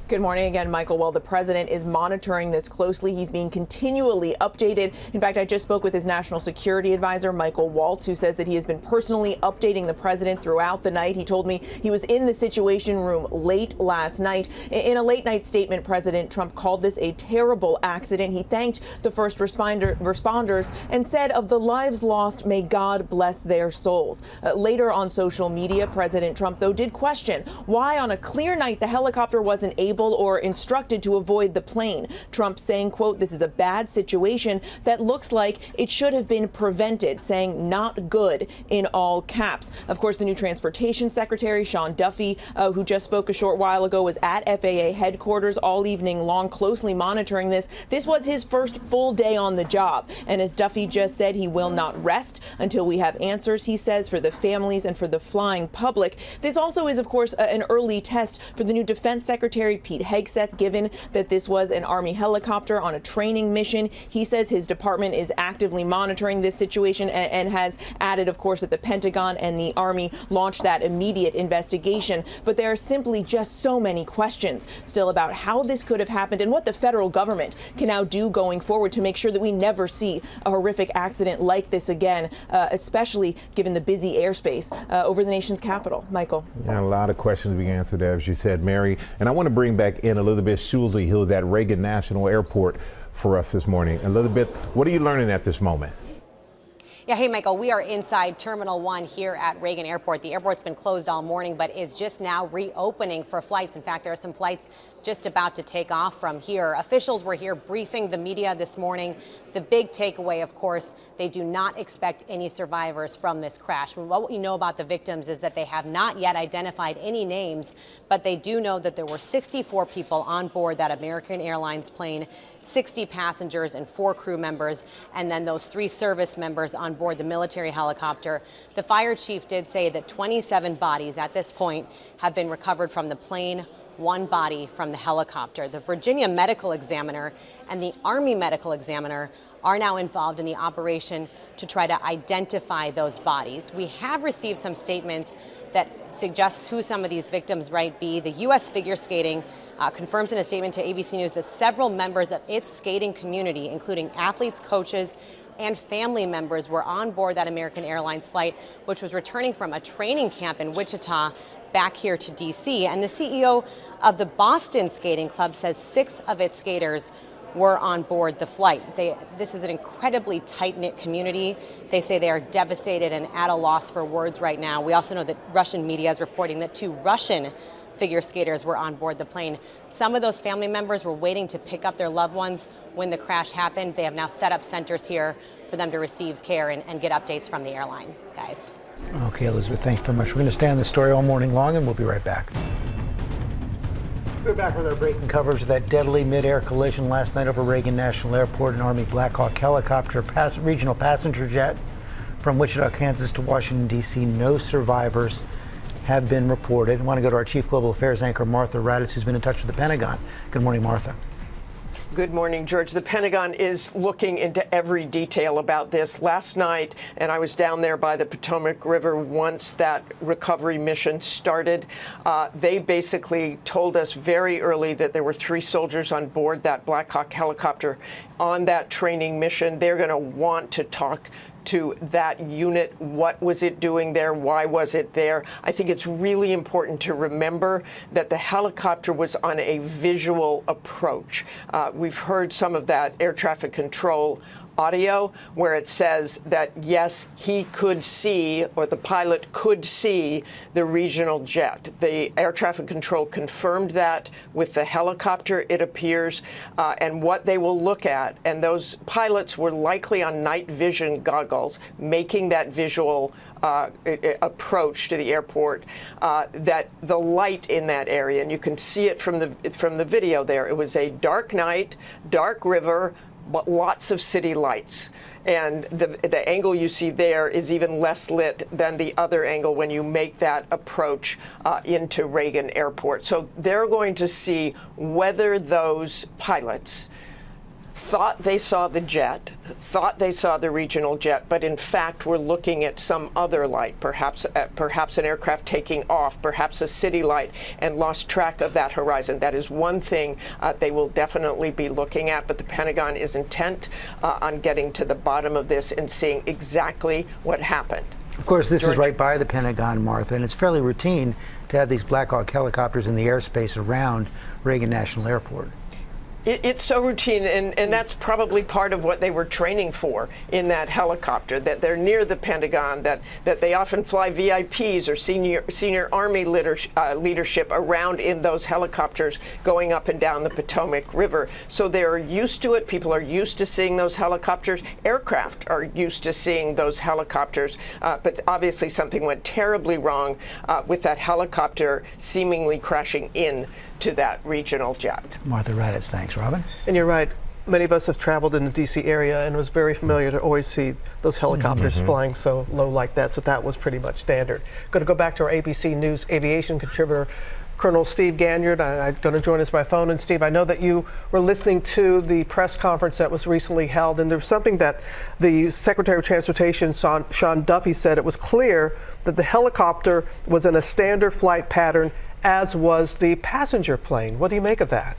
Speaker 17: Good morning again, Michael. Well, the president is monitoring this closely. He's being continually updated. In fact, I just spoke with his national security advisor, Michael Waltz, who says that he has been personally updating the president throughout the night. He told me he was in the Situation Room late last night. In a late night statement, President Trump called this a terrible accident. He thanked the first responders and said, of the lives lost, may God bless their souls. Later on social media, President Trump, though, did question why on a clear night the helicopter wasn't able or instructed to avoid the plane. Trump saying, quote, this is a bad situation that looks like it should have been prevented, saying not good in all caps. Of course, the new Transportation Secretary, Sean Duffy, who just spoke a short while ago, was at FAA headquarters all evening long, closely monitoring this. This was his first full day on the job. And as Duffy just said, he will not rest until we have answers, he says, for the families and for the flying public. This also is, of course, an early test for the new Defense Secretary, Pete Hegseth, given that this was an Army helicopter on a training mission. He says his department is actively monitoring this situation and has added, of course, that the Pentagon and the Army launched that immediate investigation. But there are simply just so many questions still about how this could have happened and what the federal government can now do going forward to make sure that we never see a horrific accident like this again, especially given the busy airspace over the nation's capital. Michael.
Speaker 3: Yeah, a lot of questions being answered, as you said, Mary. And I want to bring back in Elizabeth Schulze, who's at Reagan National Airport for us this morning. Elizabeth, what are you learning at this moment?
Speaker 9: Yeah, hey, Michael, we are inside Terminal 1 here at Reagan Airport. The airport's been closed all morning, but is just now reopening for flights. In fact, there are some flights just about to take off from here. Officials were here briefing the media this morning. The big takeaway, of course, they do not expect any survivors from this crash. What we know about the victims is that they have not yet identified any names, but they do know that there were 64 people on board that American Airlines plane, 60 passengers and 4 crew members, and then those 3 service members on board the military helicopter. The fire chief did say that 27 bodies at this point have been recovered from the plane, 1 body from the helicopter. The Virginia medical examiner and the Army medical examiner are now involved in the operation to try to identify those bodies. We have received some statements that suggests who some of these victims might be. The U.S. Figure Skating confirms in a statement to ABC News that several members of its skating community, including athletes, coaches, and family members, were on board that American Airlines flight, which was returning from a training camp in Wichita back here to D.C. And the CEO of the Boston Skating Club says 6 of its skaters were on board the flight. This is an incredibly tight-knit community. They say they are devastated and at a loss for words right now. We also know that Russian media is reporting that 2 Russian figure skaters were on board the plane. Some of those family members were waiting to pick up their loved ones when the crash happened. They have now set up centers here for them to receive care and get updates from the airline, guys.
Speaker 1: Okay, Elizabeth, thanks very much. We're going to stay on this story all morning long, and we'll be right back. We're back with our breaking coverage of that deadly mid-air collision last night over Reagan National Airport. An Army Black Hawk helicopter, regional passenger jet from Wichita, Kansas to Washington, D.C. No survivors have been reported. I want to go to our Chief Global Affairs anchor, Martha Raddatz, who's been in touch with the Pentagon. Good morning, Martha.
Speaker 19: Good morning, George. The Pentagon is looking into every detail about this. Last night, and I was down there by the Potomac River once that recovery mission started, they basically told us very early that there were 3 soldiers on board that Black Hawk helicopter on that training mission. They're going to want to talk to that unit. What was it doing there? Why was it there? I think it's really important to remember that the helicopter was on a visual approach. We've heard some of that air traffic control audio where it says that, yes, he could see, or the pilot could see, the regional jet. The air traffic control confirmed that with the helicopter, it appears, and what they will look at, and those pilots were likely on night vision goggles, making that visual approach to the airport, that the light in that area, and you can see it from the video there, it was a dark night, dark river, but lots of city lights. And the angle you see there is even less lit than the other angle when you make that approach into Reagan Airport. So they're going to see whether those pilots thought they saw the jet, thought they saw the regional jet, but in fact were looking at some other light, perhaps an aircraft taking off, perhaps a city light, and lost track of that horizon. That is one thing they will definitely be looking at, but the Pentagon is intent on getting to the bottom of this and seeing exactly what happened.
Speaker 1: Of course, this
Speaker 19: George?
Speaker 1: is right by the Pentagon, Martha, and it's fairly routine to have these Black Hawk helicopters in the airspace around Reagan National Airport.
Speaker 19: It's so routine, and that's probably part of what they were training for in that helicopter, that they're near the Pentagon, that they often fly VIPs or senior Army leadership around in those helicopters going up and down the Potomac River. So they're used to it. People are used to seeing those helicopters. Aircraft are used to seeing those helicopters. But obviously something went terribly wrong with that helicopter seemingly crashing in to that regional jet.
Speaker 1: Martha Raddatz, thanks. Robin?
Speaker 5: And you're right. Many of us have traveled in the D.C. area, and it was very familiar to always see those helicopters flying so low like that. So that was pretty much standard. Going to go back to our ABC News aviation contributor, Colonel Steve Ganyard. I'm going to join us by phone. And Steve, I know that you were listening to the press conference that was recently held, and there's something that the Secretary of Transportation, Sean Duffy, said. It was clear that the helicopter was in a standard flight pattern, as was the passenger plane. What do you make of that?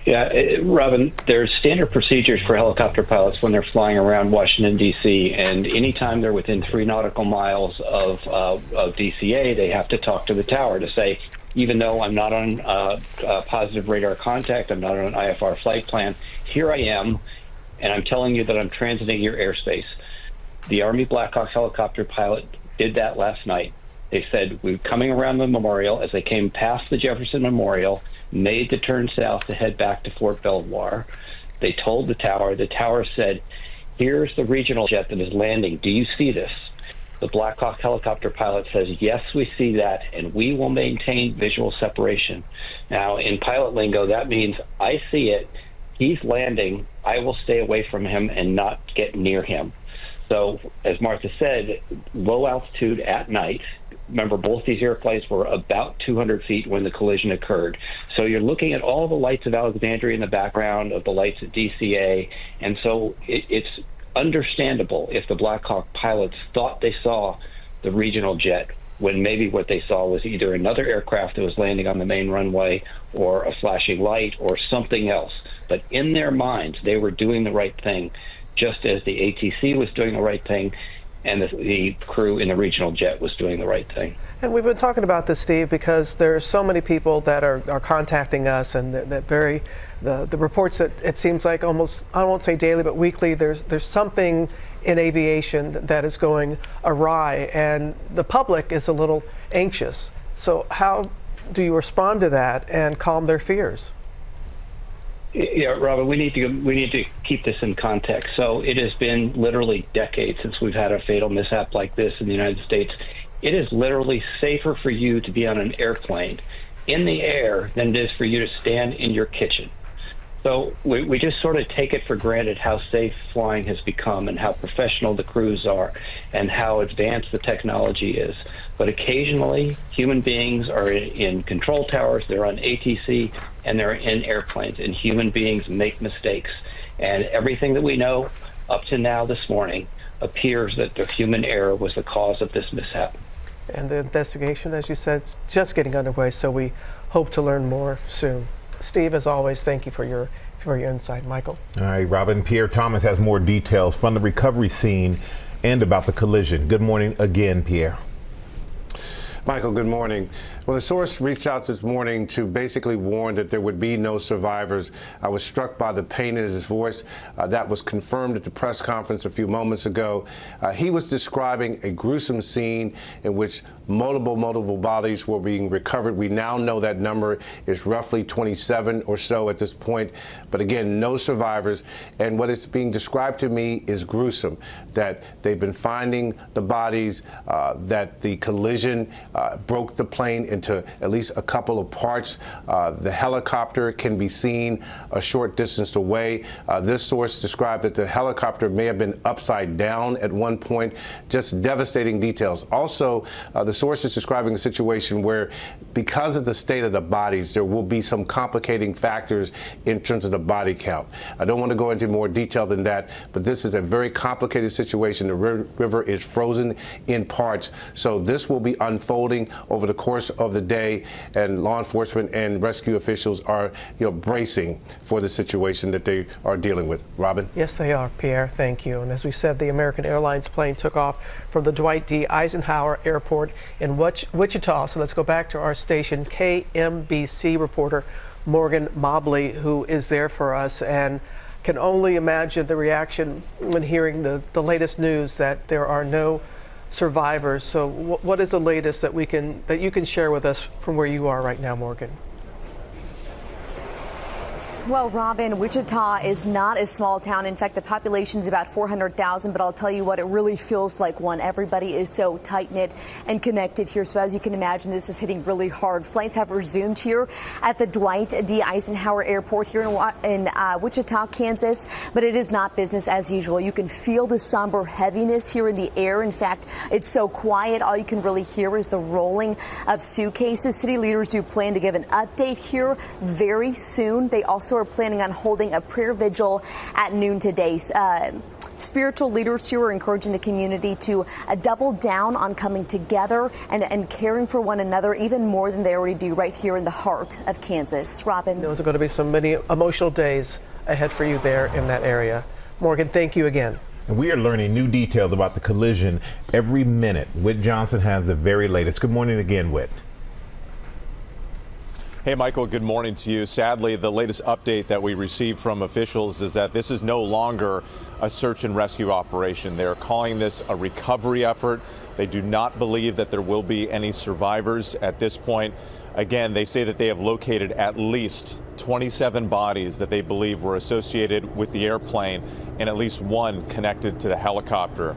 Speaker 14: Yeah, Robin, there's standard procedures for helicopter pilots when they're flying around Washington, D.C., and anytime they're within 3 nautical miles of DCA, they have to talk to the tower to say, even though I'm not on positive radar contact, I'm not on an IFR flight plan, here I am, and I'm telling you that I'm transiting your airspace. the Army Black Hawk helicopter pilot did that last night. They said we were coming around the memorial. As they came past the Jefferson Memorial, made the turn south to head back to Fort Belvoir. They told the tower. The tower said, here's the regional jet that is landing. Do you see this? The Black Hawk helicopter pilot says, yes, we see that, and we will maintain visual separation. Now, in pilot lingo, that means I see it. He's landing. I will stay away from him and not get near him. So, as Martha said, low altitude at night. Remember, both these airplanes were about 200 feet when the collision occurred. So you're looking at all the lights of Alexandria in the background of the lights at DCA. And so it's understandable if the Black Hawk pilots thought they saw the regional jet when maybe what they saw was either another aircraft that was landing on the main runway or a flashing light or something else. But in their minds, they were doing the right thing, just as the ATC was doing the right thing and the crew in the regional jet was doing the right thing.
Speaker 5: And we've been talking about this, Steve, because there's so many people that are contacting us, and the reports that it seems like almost, I won't say daily, but weekly, there's something in aviation that is going awry, and the public is a little anxious. So how do you respond to that and calm their fears?
Speaker 14: Yeah, Robert, we need to keep this in context. So it has been literally decades since we've had a fatal mishap like this in the United States. It is literally safer for you to be on an airplane in the air than it is for you to stand in your kitchen. So we just sort of take it for granted how safe flying has become and how professional the crews are and how advanced the technology is. But occasionally, human beings are in control towers, they're on ATC, and they're in airplanes, and human beings make mistakes. And everything that we know up to now this morning appears that the human error was the cause of this mishap.
Speaker 5: And the investigation, as you said, is just getting underway, so we hope to learn more soon. Steve, as always, thank you for your insight. Michael?
Speaker 3: All right, Robin. Pierre Thomas has more details from the recovery scene and about the collision. Good morning again, Pierre.
Speaker 22: Michael, good morning. Well, the source reached out this morning to basically warn that there would be no survivors. I was struck by the pain in his voice. That was confirmed at the press conference a few moments ago. He was describing a gruesome scene in which multiple bodies were being recovered. We now know that number is roughly 27 or so at this point. But again, no survivors. And what is being described to me is gruesome, that they've been finding the bodies, that the collision broke the plane into at least a couple of parts. The helicopter can be seen a short distance away. This source described that the helicopter may have been upside down at one point. Just devastating details. Also, the source is describing a situation where, because of the state of the bodies, there will be some complicating factors in terms of the body count. I don't want to go into more detail than that, but this is a very complicated situation. The river is frozen in parts, so this will be unfolding over the course of the day, and law enforcement and rescue officials are bracing for the situation that they are dealing with. Robin?
Speaker 5: Yes, they are, Pierre. Thank you. And as we said, the American Airlines plane took off from the Dwight D. Eisenhower Airport in Wichita. So let's go back to our station, KMBC reporter Morgan Mobley, who is there for us, and can only imagine the reaction when hearing the latest news that there are no survivors. So what is the latest that you can share with us from where you are right now, Morgan?
Speaker 15: Well, Robin, Wichita is not a small town. In fact, the population is about 400,000, but I'll tell you what, it really feels like one. Everybody is so tight-knit and connected here. So as you can imagine, this is hitting really hard. Flights have resumed here at the Dwight D. Eisenhower Airport here in Wichita, Kansas, but it is not business as usual. You can feel the somber heaviness here in the air. In fact, it's so quiet. All you can really hear is the rolling of suitcases. City leaders do plan to give an update here very soon. They also are planning on holding a prayer vigil at noon today. Spiritual leaders here are encouraging the community to double down on coming together and caring for one another even more than they already do right here in the heart of Kansas. Robin?
Speaker 5: Those are going to be some many emotional days ahead for you there in that area. Morgan, thank you again.
Speaker 3: And we are learning new details about the collision every minute. Whit Johnson has the very latest. Good morning again, Whit.
Speaker 6: Hey, Michael, good morning to you. Sadly, the latest update that we received from officials is that this is no longer a search and rescue operation. They're calling this a recovery effort. They do not believe that there will be any survivors at this point. Again, they say that they have located at least 27 bodies that they believe were associated with the airplane and at least one connected to the helicopter.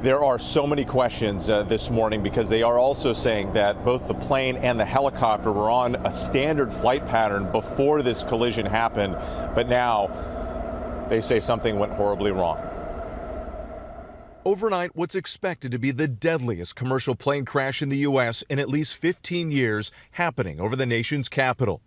Speaker 6: There are so many questions this morning because they are also saying that both the plane and the helicopter were on a standard flight pattern before this collision happened, but now they say something went horribly wrong.
Speaker 7: Overnight, what's expected to be the deadliest commercial plane crash in the U.S. in at least 15 years happening over the nation's capital.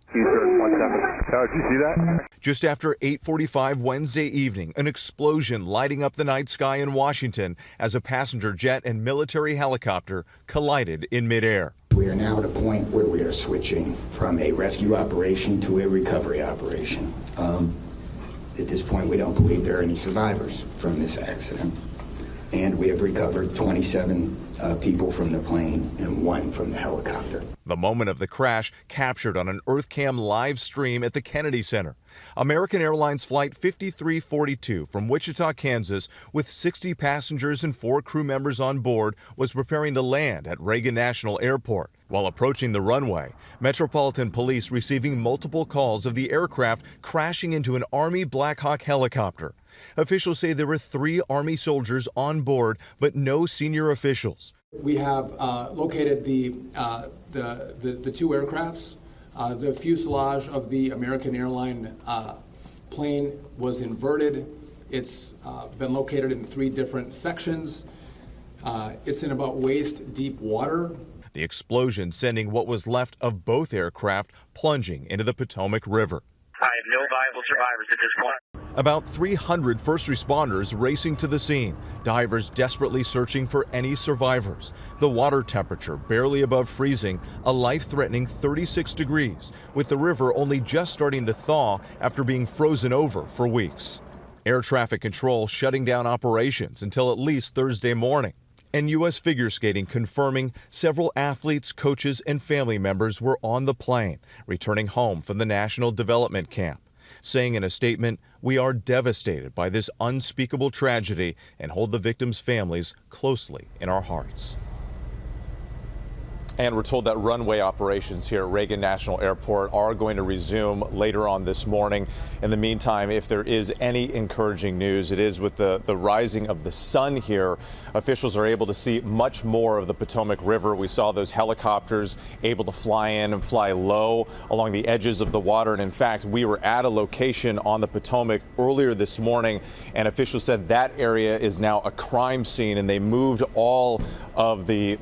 Speaker 12: Did you see that?
Speaker 7: Just after 8:45 Wednesday evening, an explosion lighting up the night sky in Washington as a passenger jet and military helicopter collided in midair.
Speaker 23: We are now at a point where we are switching from a rescue operation to a recovery operation. At this point, we don't believe there are any survivors from this accident. And we have recovered 27 people from the plane and 1 from the helicopter.
Speaker 7: The moment of the crash captured on an EarthCam live stream at the Kennedy Center. American Airlines Flight 5342 from Wichita, Kansas, with 60 passengers and 4 crew members on board, was preparing to land at Reagan National Airport. While approaching the runway, Metropolitan Police receiving multiple calls of the aircraft crashing into an Army Black Hawk helicopter. Officials say there were 3 Army soldiers on board, but no senior officials.
Speaker 10: We have located the 2 aircrafts. The fuselage of the American Airline plane was inverted. It's been located in 3 different sections. It's in about waist-deep water.
Speaker 7: The explosion sending what was left of both aircraft plunging into the Potomac River.
Speaker 2: I have no viable survivors at this point.
Speaker 7: About 300 first responders racing to the scene, divers desperately searching for any survivors. The water temperature barely above freezing, a life-threatening 36 degrees, with the river only just starting to thaw after being frozen over for weeks. Air traffic control shutting down operations until at least Thursday morning. And U.S. figure skating confirming several athletes, coaches, and family members were on the plane, returning home from the National Development Camp, saying in a statement, "We are devastated by this unspeakable tragedy and hold the victims' families closely in our hearts."
Speaker 6: And we're told that runway operations here at Reagan National Airport are going to resume later on this morning. In the meantime, if there is any encouraging news, it is with the rising of the sun here. Officials are able to see much more of the Potomac River. We saw those helicopters able to fly in and fly low along the edges of the water. And in fact, we were at a location on the Potomac earlier this morning, and officials said that area is now a crime scene, and they moved all the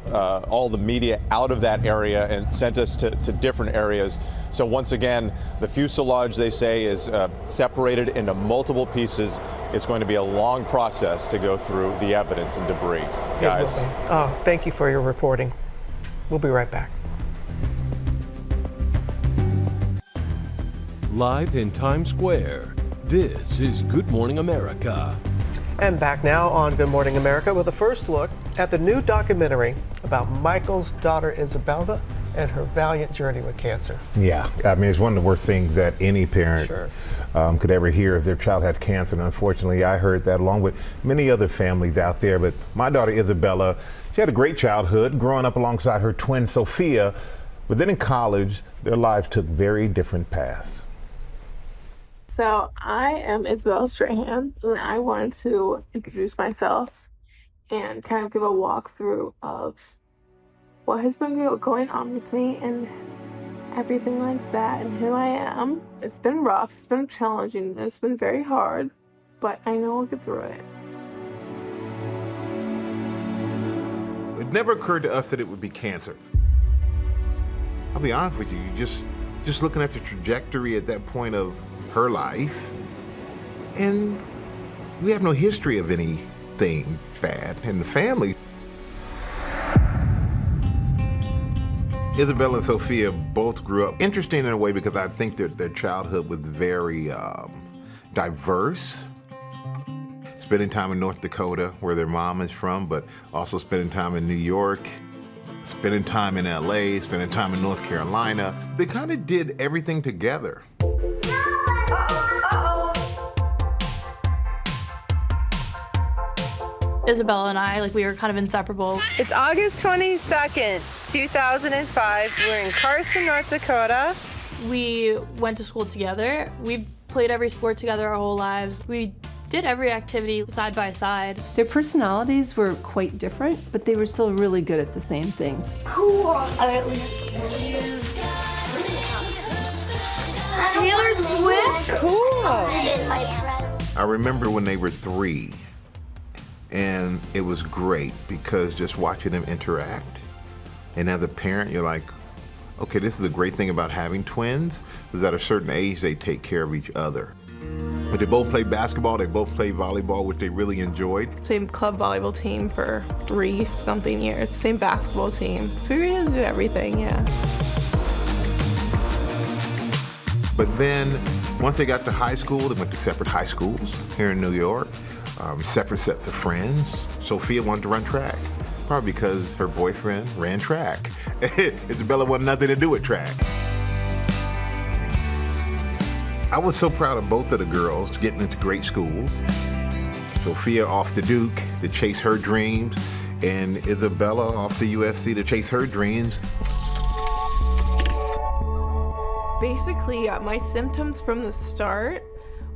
Speaker 6: media out of that area and sent us to different areas. So once again, the fuselage, they say, is separated into multiple pieces. It's going to be a long process to go through the evidence and debris. Guys.
Speaker 5: Thank you for your reporting. We'll be right back.
Speaker 11: Live in Times Square, this is Good Morning America.
Speaker 5: And back now on Good Morning America with a first look at the new documentary about Michael's daughter Isabella and her valiant journey with cancer.
Speaker 3: Yeah, I mean, it's one of the worst things that any parent
Speaker 5: Sure.
Speaker 3: Could ever hear if their child had cancer. And unfortunately, I heard that along with many other families out there. But my daughter Isabella, she had a great childhood, growing up alongside her twin Sophia. But then in college, their lives took very different paths.
Speaker 4: So I am Isabella Strahan, and I wanted to introduce myself and kind of give a walkthrough of what has been going on with me and everything like that and who I am. It's been rough, it's been challenging, it's been very hard, but I know I'll get through it.
Speaker 3: It never occurred to us that it would be cancer. I'll be honest with you, just looking at the trajectory at that point of her life, and we have no history of anything bad in the family. Isabella and Sophia both grew up interesting in a way because I think that their childhood was very diverse. Spending time in North Dakota, where their mom is from, but also spending time in New York. spending time in LA, spending time in North Carolina. They kind of did everything together.
Speaker 16: Isabella and I, we were kind of inseparable.
Speaker 18: It's August 22nd, 2005. We're in Carson, North Dakota.
Speaker 16: We went to school together. We played every sport together our whole lives. We did every activity side by side.
Speaker 20: Their personalities were quite different, but they were still really good at the same things.
Speaker 21: Cool. Taylor Swift.
Speaker 18: Cool.
Speaker 3: I remember when they were 3, and it was great because just watching them interact, and as a parent, you're like, okay, this is the great thing about having twins, is at a certain age, they take care of each other. But they both played basketball, they both played volleyball, which they really enjoyed.
Speaker 18: Same club volleyball team for 3-something years, same basketball team. So we really did everything, yeah.
Speaker 3: But then, once they got to high school, they went to separate high schools here in New York, separate sets of friends. Sophia wanted to run track, probably because her boyfriend ran track. Isabella wanted nothing to do with track. I was so proud of both of the girls getting into great schools. Sophia off to Duke to chase her dreams, and Isabella off to USC to chase her dreams.
Speaker 18: Basically, my symptoms from the start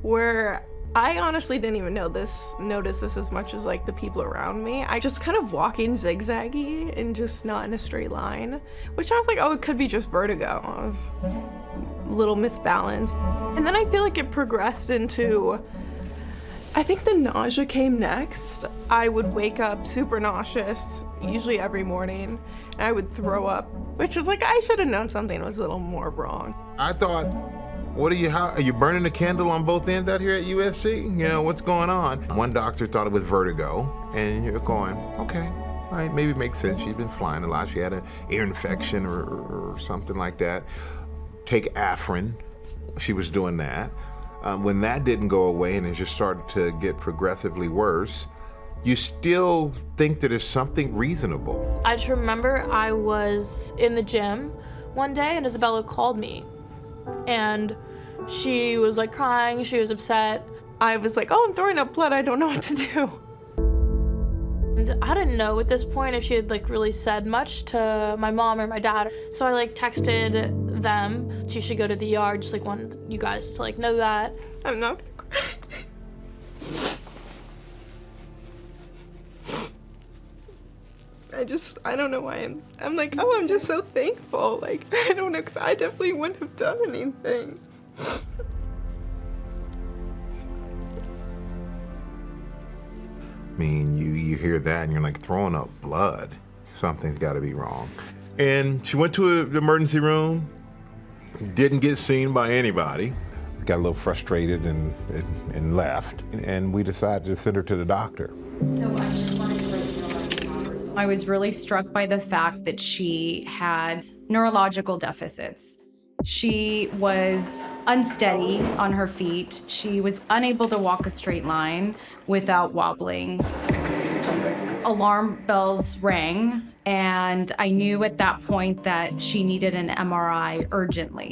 Speaker 18: were, I honestly didn't even notice this as much as the people around me. I just kind of walking zigzaggy and just not in a straight line, which I was like, oh, it could be just vertigo. I was a little misbalanced. And then I feel like it progressed into, I think the nausea came next. I would wake up super nauseous, usually every morning, and I would throw up, which was I should have known something was a little more wrong.
Speaker 3: I thought, are you burning the candle on both ends out here at USC? What's going on? One doctor thought it was vertigo, and you're going, okay, all right, maybe it makes sense. She's been flying a lot. She had an ear infection or something like that. Take Afrin. She was doing that. When that didn't go away and it just started to get progressively worse, you still think that it's something reasonable.
Speaker 16: I just remember I was in the gym one day and Isabella called me. And she was crying, she was upset.
Speaker 18: I was like, oh, I'm throwing up blood, I don't know what to do.
Speaker 16: And I didn't know at this point if she had really said much to my mom or my dad. So I texted them, she should go to the ER, just wanted you guys to know that.
Speaker 18: I'm not gonna cry. I don't know why I'm like, oh, I'm just so thankful. I don't know, because I definitely wouldn't have done anything.
Speaker 3: I mean, you hear that and you're throwing up blood. Something's got to be wrong. And she went to the emergency room, didn't get seen by anybody. Got a little frustrated and left. And we decided to send her to the doctor.
Speaker 25: I was really struck by the fact that she had neurological deficits. She was unsteady on her feet. She was unable to walk a straight line without wobbling. Alarm bells rang, and I knew at that point that she needed an MRI urgently.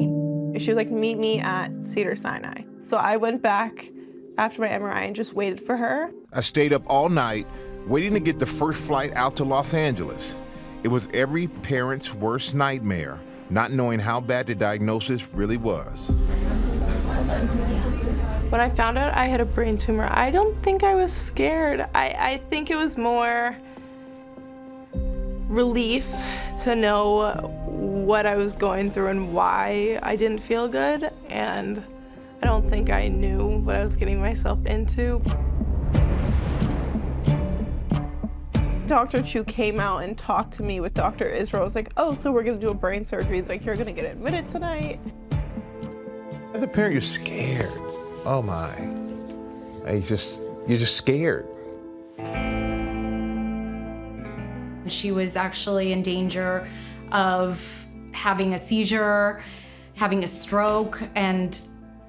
Speaker 18: She was like, meet me at Cedars-Sinai. So I went back after my MRI and just waited for her.
Speaker 3: I stayed up all night waiting to get the first flight out to Los Angeles. It was every parent's worst nightmare, not knowing how bad the diagnosis really was.
Speaker 18: When I found out I had a brain tumor, I don't think I was scared. I think it was more relief to know what I was going through and why I didn't feel good, and I don't think I knew what I was getting myself into. Dr. Chu came out and talked to me with Dr. Israel. I was like, oh, so we're gonna do a brain surgery. He's like, you're gonna get admitted tonight.
Speaker 3: As a parent, you're scared. Oh my. You're just scared.
Speaker 25: She was actually in danger of having a seizure, having a stroke, and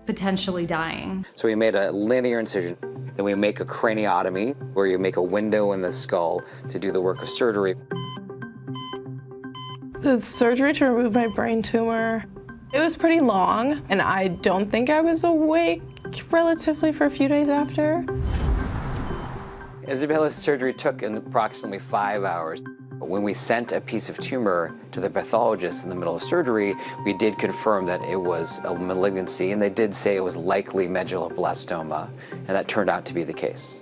Speaker 25: potentially dying.
Speaker 26: So we made a linear incision, then we make a craniotomy, where you make a window in the skull to do the work of surgery.
Speaker 18: The surgery to remove my brain tumor, it was pretty long, and I don't think I was awake relatively for a few days after.
Speaker 26: Isabella's surgery took approximately 5 hours. When we sent a piece of tumor to the pathologist in the middle of surgery, we did confirm that it was a malignancy, and they did say it was likely medulloblastoma, and that turned out to be the case.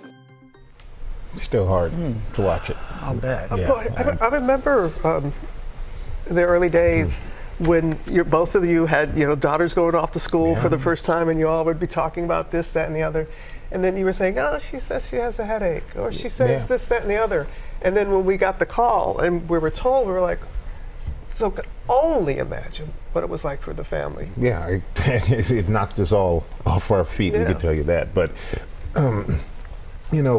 Speaker 3: Still hard to watch it.
Speaker 1: I'll bet.
Speaker 3: Yeah.
Speaker 5: I remember the early days when both of you had, daughters going off to school for the first time, and you all would be talking about this, that, and the other. And then you were saying, oh, she says she has a headache, or she says this, that, and the other. And then when we got the call and we were told, we were like, so could only imagine what it was like for the family.
Speaker 3: Yeah, it knocked us all off our feet, we can tell you that. But,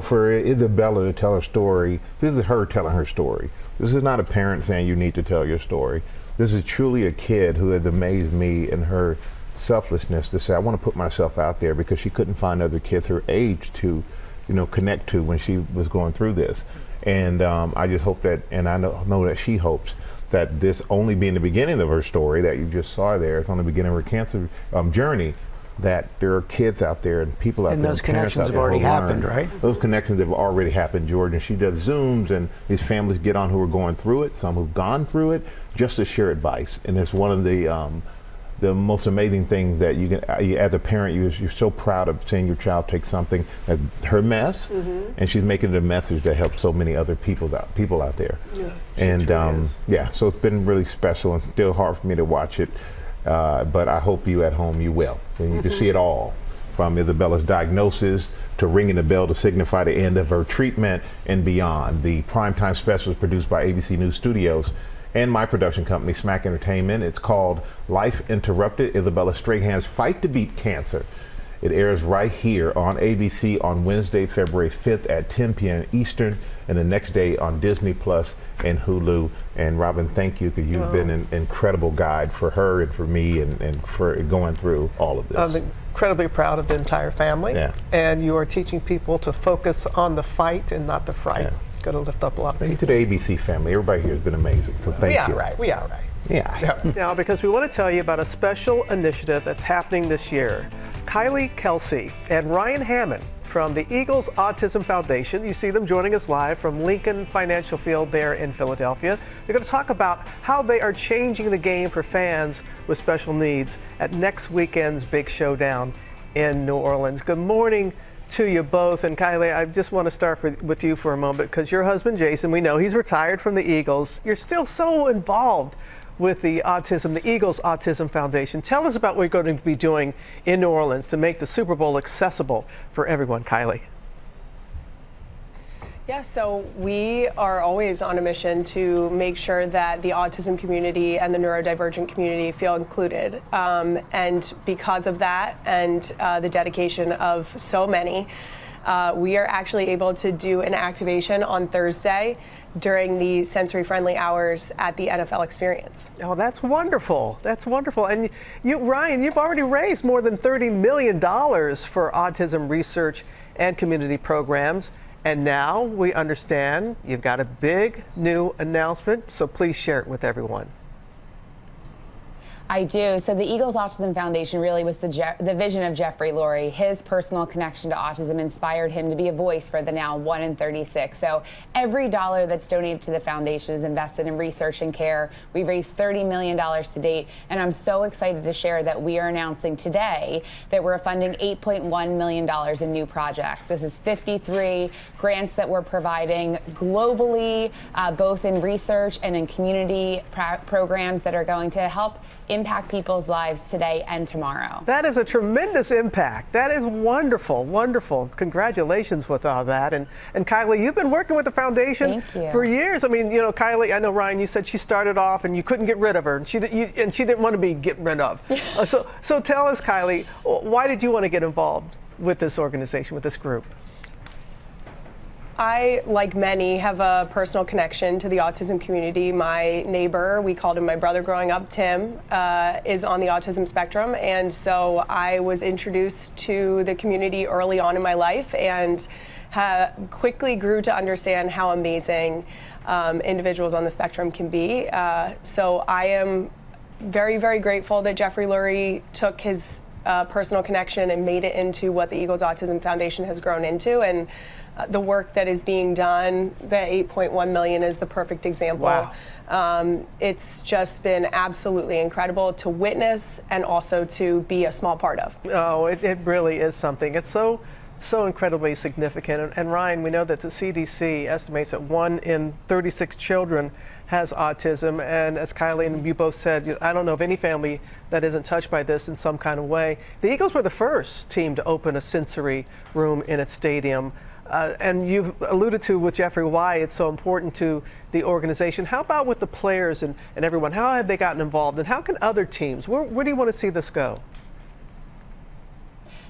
Speaker 3: for Isabella to tell her story, this is her telling her story. This is not a parent saying you need to tell your story. This is truly a kid who has amazed me in her selflessness to say, I want to put myself out there, because she couldn't find other kids her age to, connect to when she was going through this. And I just hope that, and I know that she hopes that this only being the beginning of her story that you just saw there, it's on the beginning of her cancer journey, that there are kids out there and people out there.
Speaker 1: And those connections have already happened, right?
Speaker 3: Those connections have already happened, George. And she does Zooms, and these families get on who are going through it, some who've gone through it, just to share advice. And it's one of the most amazing things that you can, as a parent, you're so proud of seeing your child take something that's her mess, and she's making it a message that helps so many other people out there. Yeah, and so it's been really special, and still hard for me to watch it, but I hope you at home, you will. And you can see it all, from Isabella's diagnosis to ringing the bell to signify the end of her treatment and beyond. The primetime special is produced by ABC News Studios and my production company, Smack Entertainment. It's called Life Interrupted, Isabella Strahan's Fight to Beat Cancer. It airs right here on ABC on Wednesday, February 5th at 10 p.m. Eastern, and the next day on Disney Plus and Hulu. And Robin, thank you, because you've been an incredible guide for her and for me and for going through all of this.
Speaker 5: I'm incredibly proud of the entire family. Yeah. And you are teaching people to focus on the fight and not the fright. Yeah. Got to lift up a lot of people.
Speaker 3: Thank you to the ABC family. Everybody here has been amazing. So thank you.
Speaker 5: We are right.
Speaker 3: Yeah.
Speaker 5: Now, because we want to tell you about a special initiative that's happening this year. Kylie Kelce and Ryan Hammond from the Eagles Autism Foundation. You see them joining us live from Lincoln Financial Field there in Philadelphia. They're going to talk about how they are changing the game for fans with special needs at next weekend's big showdown in New Orleans. Good morning to you both. And Kylie, I just want to start with you for a moment, because your husband, Jason, we know he's retired from the Eagles. You're still so involved with the Eagles Autism Foundation. Tell us about what you're going to be doing in New Orleans to make the Super Bowl accessible for everyone, Kylie.
Speaker 8: Yeah, so we are always on a mission to make sure that the autism community and the neurodivergent community feel included. And because of that and the dedication of so many, we are actually able to do an activation on Thursday during the sensory-friendly hours at the NFL Experience.
Speaker 5: Oh, that's wonderful. That's wonderful. And you, Ryan, you've already raised more than $30 million for autism research and community programs. And now we understand you've got a big new announcement, so please share it with everyone.
Speaker 9: I do. So the Eagles Autism Foundation really was the vision of Jeffrey Lurie. His personal connection to autism inspired him to be a voice for the now 1 in 36. So every dollar that's donated to the foundation is invested in research and care. We've raised $30 million to date, and I'm so excited to share that we are announcing today that we're funding $8.1 million in new projects. This is 53 grants that we're providing globally, both in research and in community programs that are going to help impact people's lives today and tomorrow.
Speaker 5: That is a tremendous impact. That is wonderful, wonderful. Congratulations with all that. And Kylie, you've been working with the foundation for years. I mean, you know, Kylie, I know, Ryan, you said she started off and you couldn't get rid of her, and she didn't want to be getting rid of. So tell us, Kylie, why did you want to get involved with this organization, with this group?
Speaker 8: I, like many, have a personal connection to the autism community. My neighbor, we called him my brother growing up, Tim, is on the autism spectrum. And so I was introduced to the community early on in my life and quickly grew to understand how amazing individuals on the spectrum can be. So I am very, very grateful that Jeffrey Lurie took his personal connection and made it into what the Eagles Autism Foundation has grown into. And the work that is being done, the $8.1 million is the perfect example.
Speaker 5: Wow.
Speaker 8: It's just been absolutely incredible to witness and also to be a small part of.
Speaker 5: Oh, it really is something. It's so incredibly significant. And Ryan, we know that the CDC estimates that 1 in 36 children has autism. And as Kylie and you both said, I don't know of any family that isn't touched by this in some kind of way. The Eagles were the first team to open a sensory room in its stadium. And you've alluded to with Jeffrey why it's so important to the organization. How about with the players and everyone? How have they gotten involved? And how can other teams? Where do you want to see this go?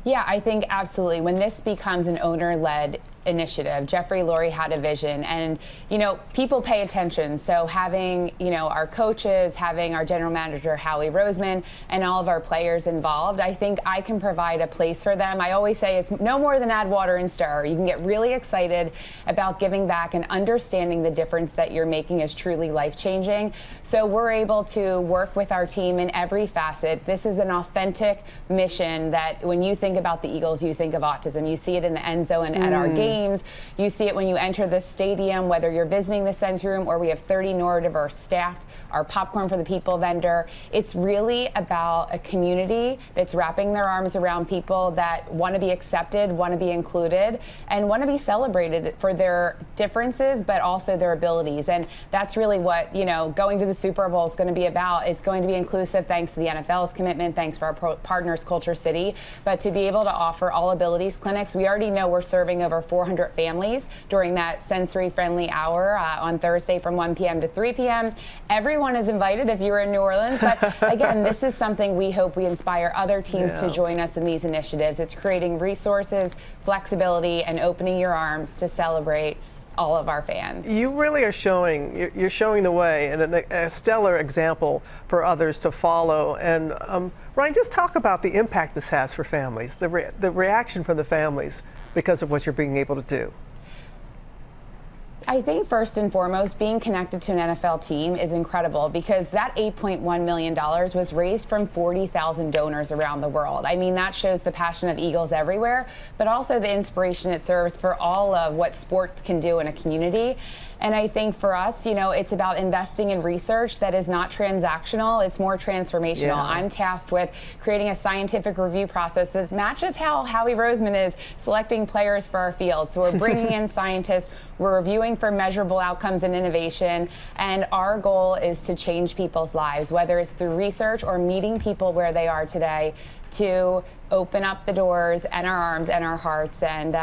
Speaker 9: Yeah, I think absolutely. When this becomes an owner-led initiative, Jeffrey Lurie had a vision, and people pay attention. So having our coaches, having our general manager Howie Roseman, and all of our players involved, I think I can provide a place for them. I always say it's no more than add water and stir. You can get really excited about giving back and understanding the difference that you're making is truly life-changing. So we're able to work with our team in every facet. This is an authentic mission that when you think about the Eagles, you think of autism. You see it in the end zone at our games. You see it when you enter the stadium, whether you're visiting the sensory room or we have 30 neurodiverse staff, our Popcorn for the People vendor. It's really about a community that's wrapping their arms around people that want to be accepted, want to be included, and want to be celebrated for their differences, but also their abilities. And that's really what, going to the Super Bowl is going to be about. It's going to be inclusive thanks to the NFL's commitment, thanks for our partners, Culture City, but to be able to offer all abilities clinics. We already know we're serving over 400 families during that sensory-friendly hour on Thursday from 1 p.m. to 3 p.m. Everyone is invited if you're in New Orleans. But again, this is something we hope we inspire other teams to join us in these initiatives. It's creating resources, flexibility, and opening your arms to celebrate all of our fans. You really are you're showing the way and a stellar example for others to follow. And Ryan, just talk about the impact this has for families, the reaction from the families because of what you're being able to do. I think first and foremost, being connected to an NFL team is incredible because that $8.1 million was raised from 40,000 donors around the world. I mean, that shows the passion of Eagles everywhere, but also the inspiration it serves for all of what sports can do in a community. And I think for us, it's about investing in research that is not transactional, it's more transformational. Yeah. I'm tasked with creating a scientific review process that matches how Howie Roseman is selecting players for our field. So we're bringing in scientists, we're reviewing for measurable outcomes and innovation, and our goal is to change people's lives, whether it's through research or meeting people where they are today, to open up the doors and our arms and our hearts, and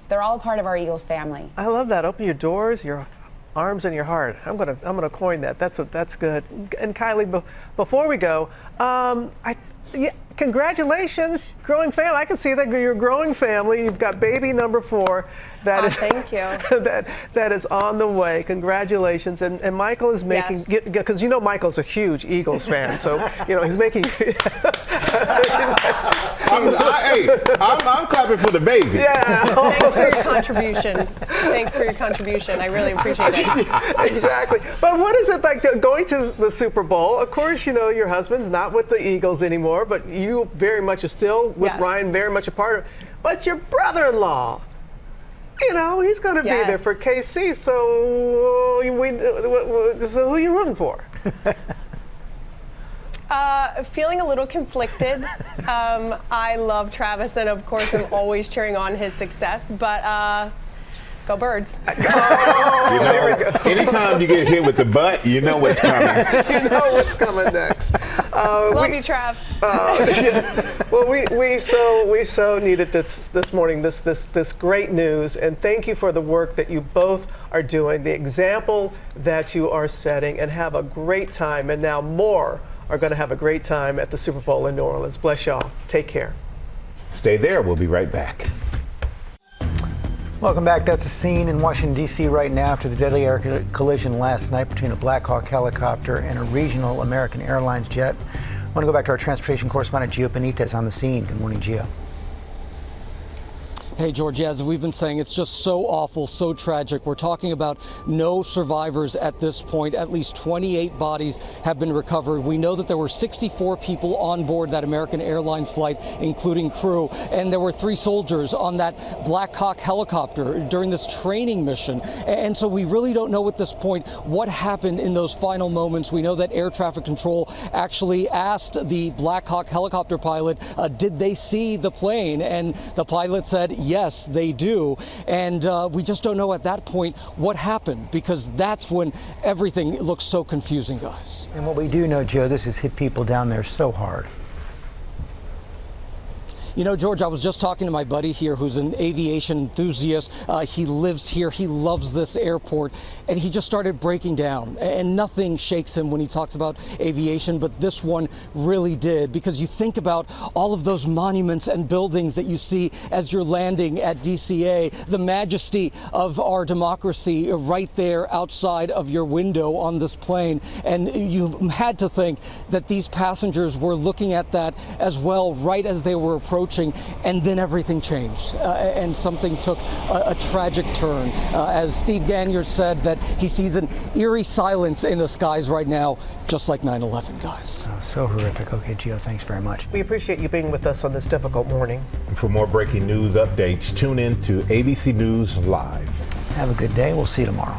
Speaker 9: they're all part of our Eagles family. I love that. Open your doors, your arms, and your heart. I'm gonna coin that. That's good. And Kylie, before we go, congratulations, growing family. I can see that you're a growing family. You've got baby number 4. Thank you. that is on the way. Congratulations. And Michael is making, because Michael's a huge Eagles fan, so he's making. I'm clapping for the baby. Yeah.
Speaker 8: Thanks for your contribution. Thanks for your contribution. I really appreciate it.
Speaker 5: Exactly. But what is it like going to the Super Bowl? Of course, your husband's not with the Eagles anymore, but you very much are still with Ryan, very much a part of it. But your brother-in-law, he's going to be there for KC. So, so who are you rooting for?
Speaker 8: Feeling a little conflicted. I love Travis, and of course, I'm always cheering on his success. But go Birds!
Speaker 3: There we go. Anytime you get hit with the butt, you know what's coming.
Speaker 5: You know what's coming next.
Speaker 8: Love you, Trav.
Speaker 5: Well, we so needed this morning, this great news, and thank you for the work that you both are doing, the example that you are setting, and have a great time. And now more are going to have a great time at the Super Bowl in New Orleans. Bless y'all. Take care.
Speaker 3: Stay there. We'll be right back.
Speaker 1: Welcome back. That's a scene in Washington, D.C. right now after the deadly air collision last night between a Black Hawk helicopter and a regional American Airlines jet. I want to go back to our transportation correspondent, Gio Benitez, on the scene. Good morning, Gio.
Speaker 13: Hey, George, as we've been saying, it's just so awful, so tragic. We're talking about no survivors at this point. At least 28 bodies have been recovered. We know that there were 64 people on board that American Airlines flight, including crew, and there were 3 soldiers on that Black Hawk helicopter during this training mission. And so we really don't know at this point what happened in those final moments. We know that air traffic control actually asked the Black Hawk helicopter pilot, did they see the plane? And the pilot said, yes, they do. And we just don't know at that point what happened, because that's when everything looks so confusing, guys.
Speaker 1: And what we do know, Joe, this has hit people down there so hard.
Speaker 13: You know, George, I was just talking to my buddy here who's an aviation enthusiast. He lives here. He loves this airport. And he just started breaking down. And nothing shakes him when he talks about aviation. But this one really did, because you think about all of those monuments and buildings that you see as you're landing at DCA, the majesty of our democracy right there outside of your window on this plane. And you had to think that these passengers were looking at that as well, right as they were approaching. And then everything changed, and something took a tragic turn. As Steve Ganyard said, that he sees an eerie silence in the skies right now, just like 9/11, guys.
Speaker 1: Oh, so horrific. Okay, Gio, thanks very much.
Speaker 5: We appreciate you being with us on this difficult morning.
Speaker 3: And for more breaking news updates, tune in to ABC News Live.
Speaker 1: Have a good day. We'll see you tomorrow.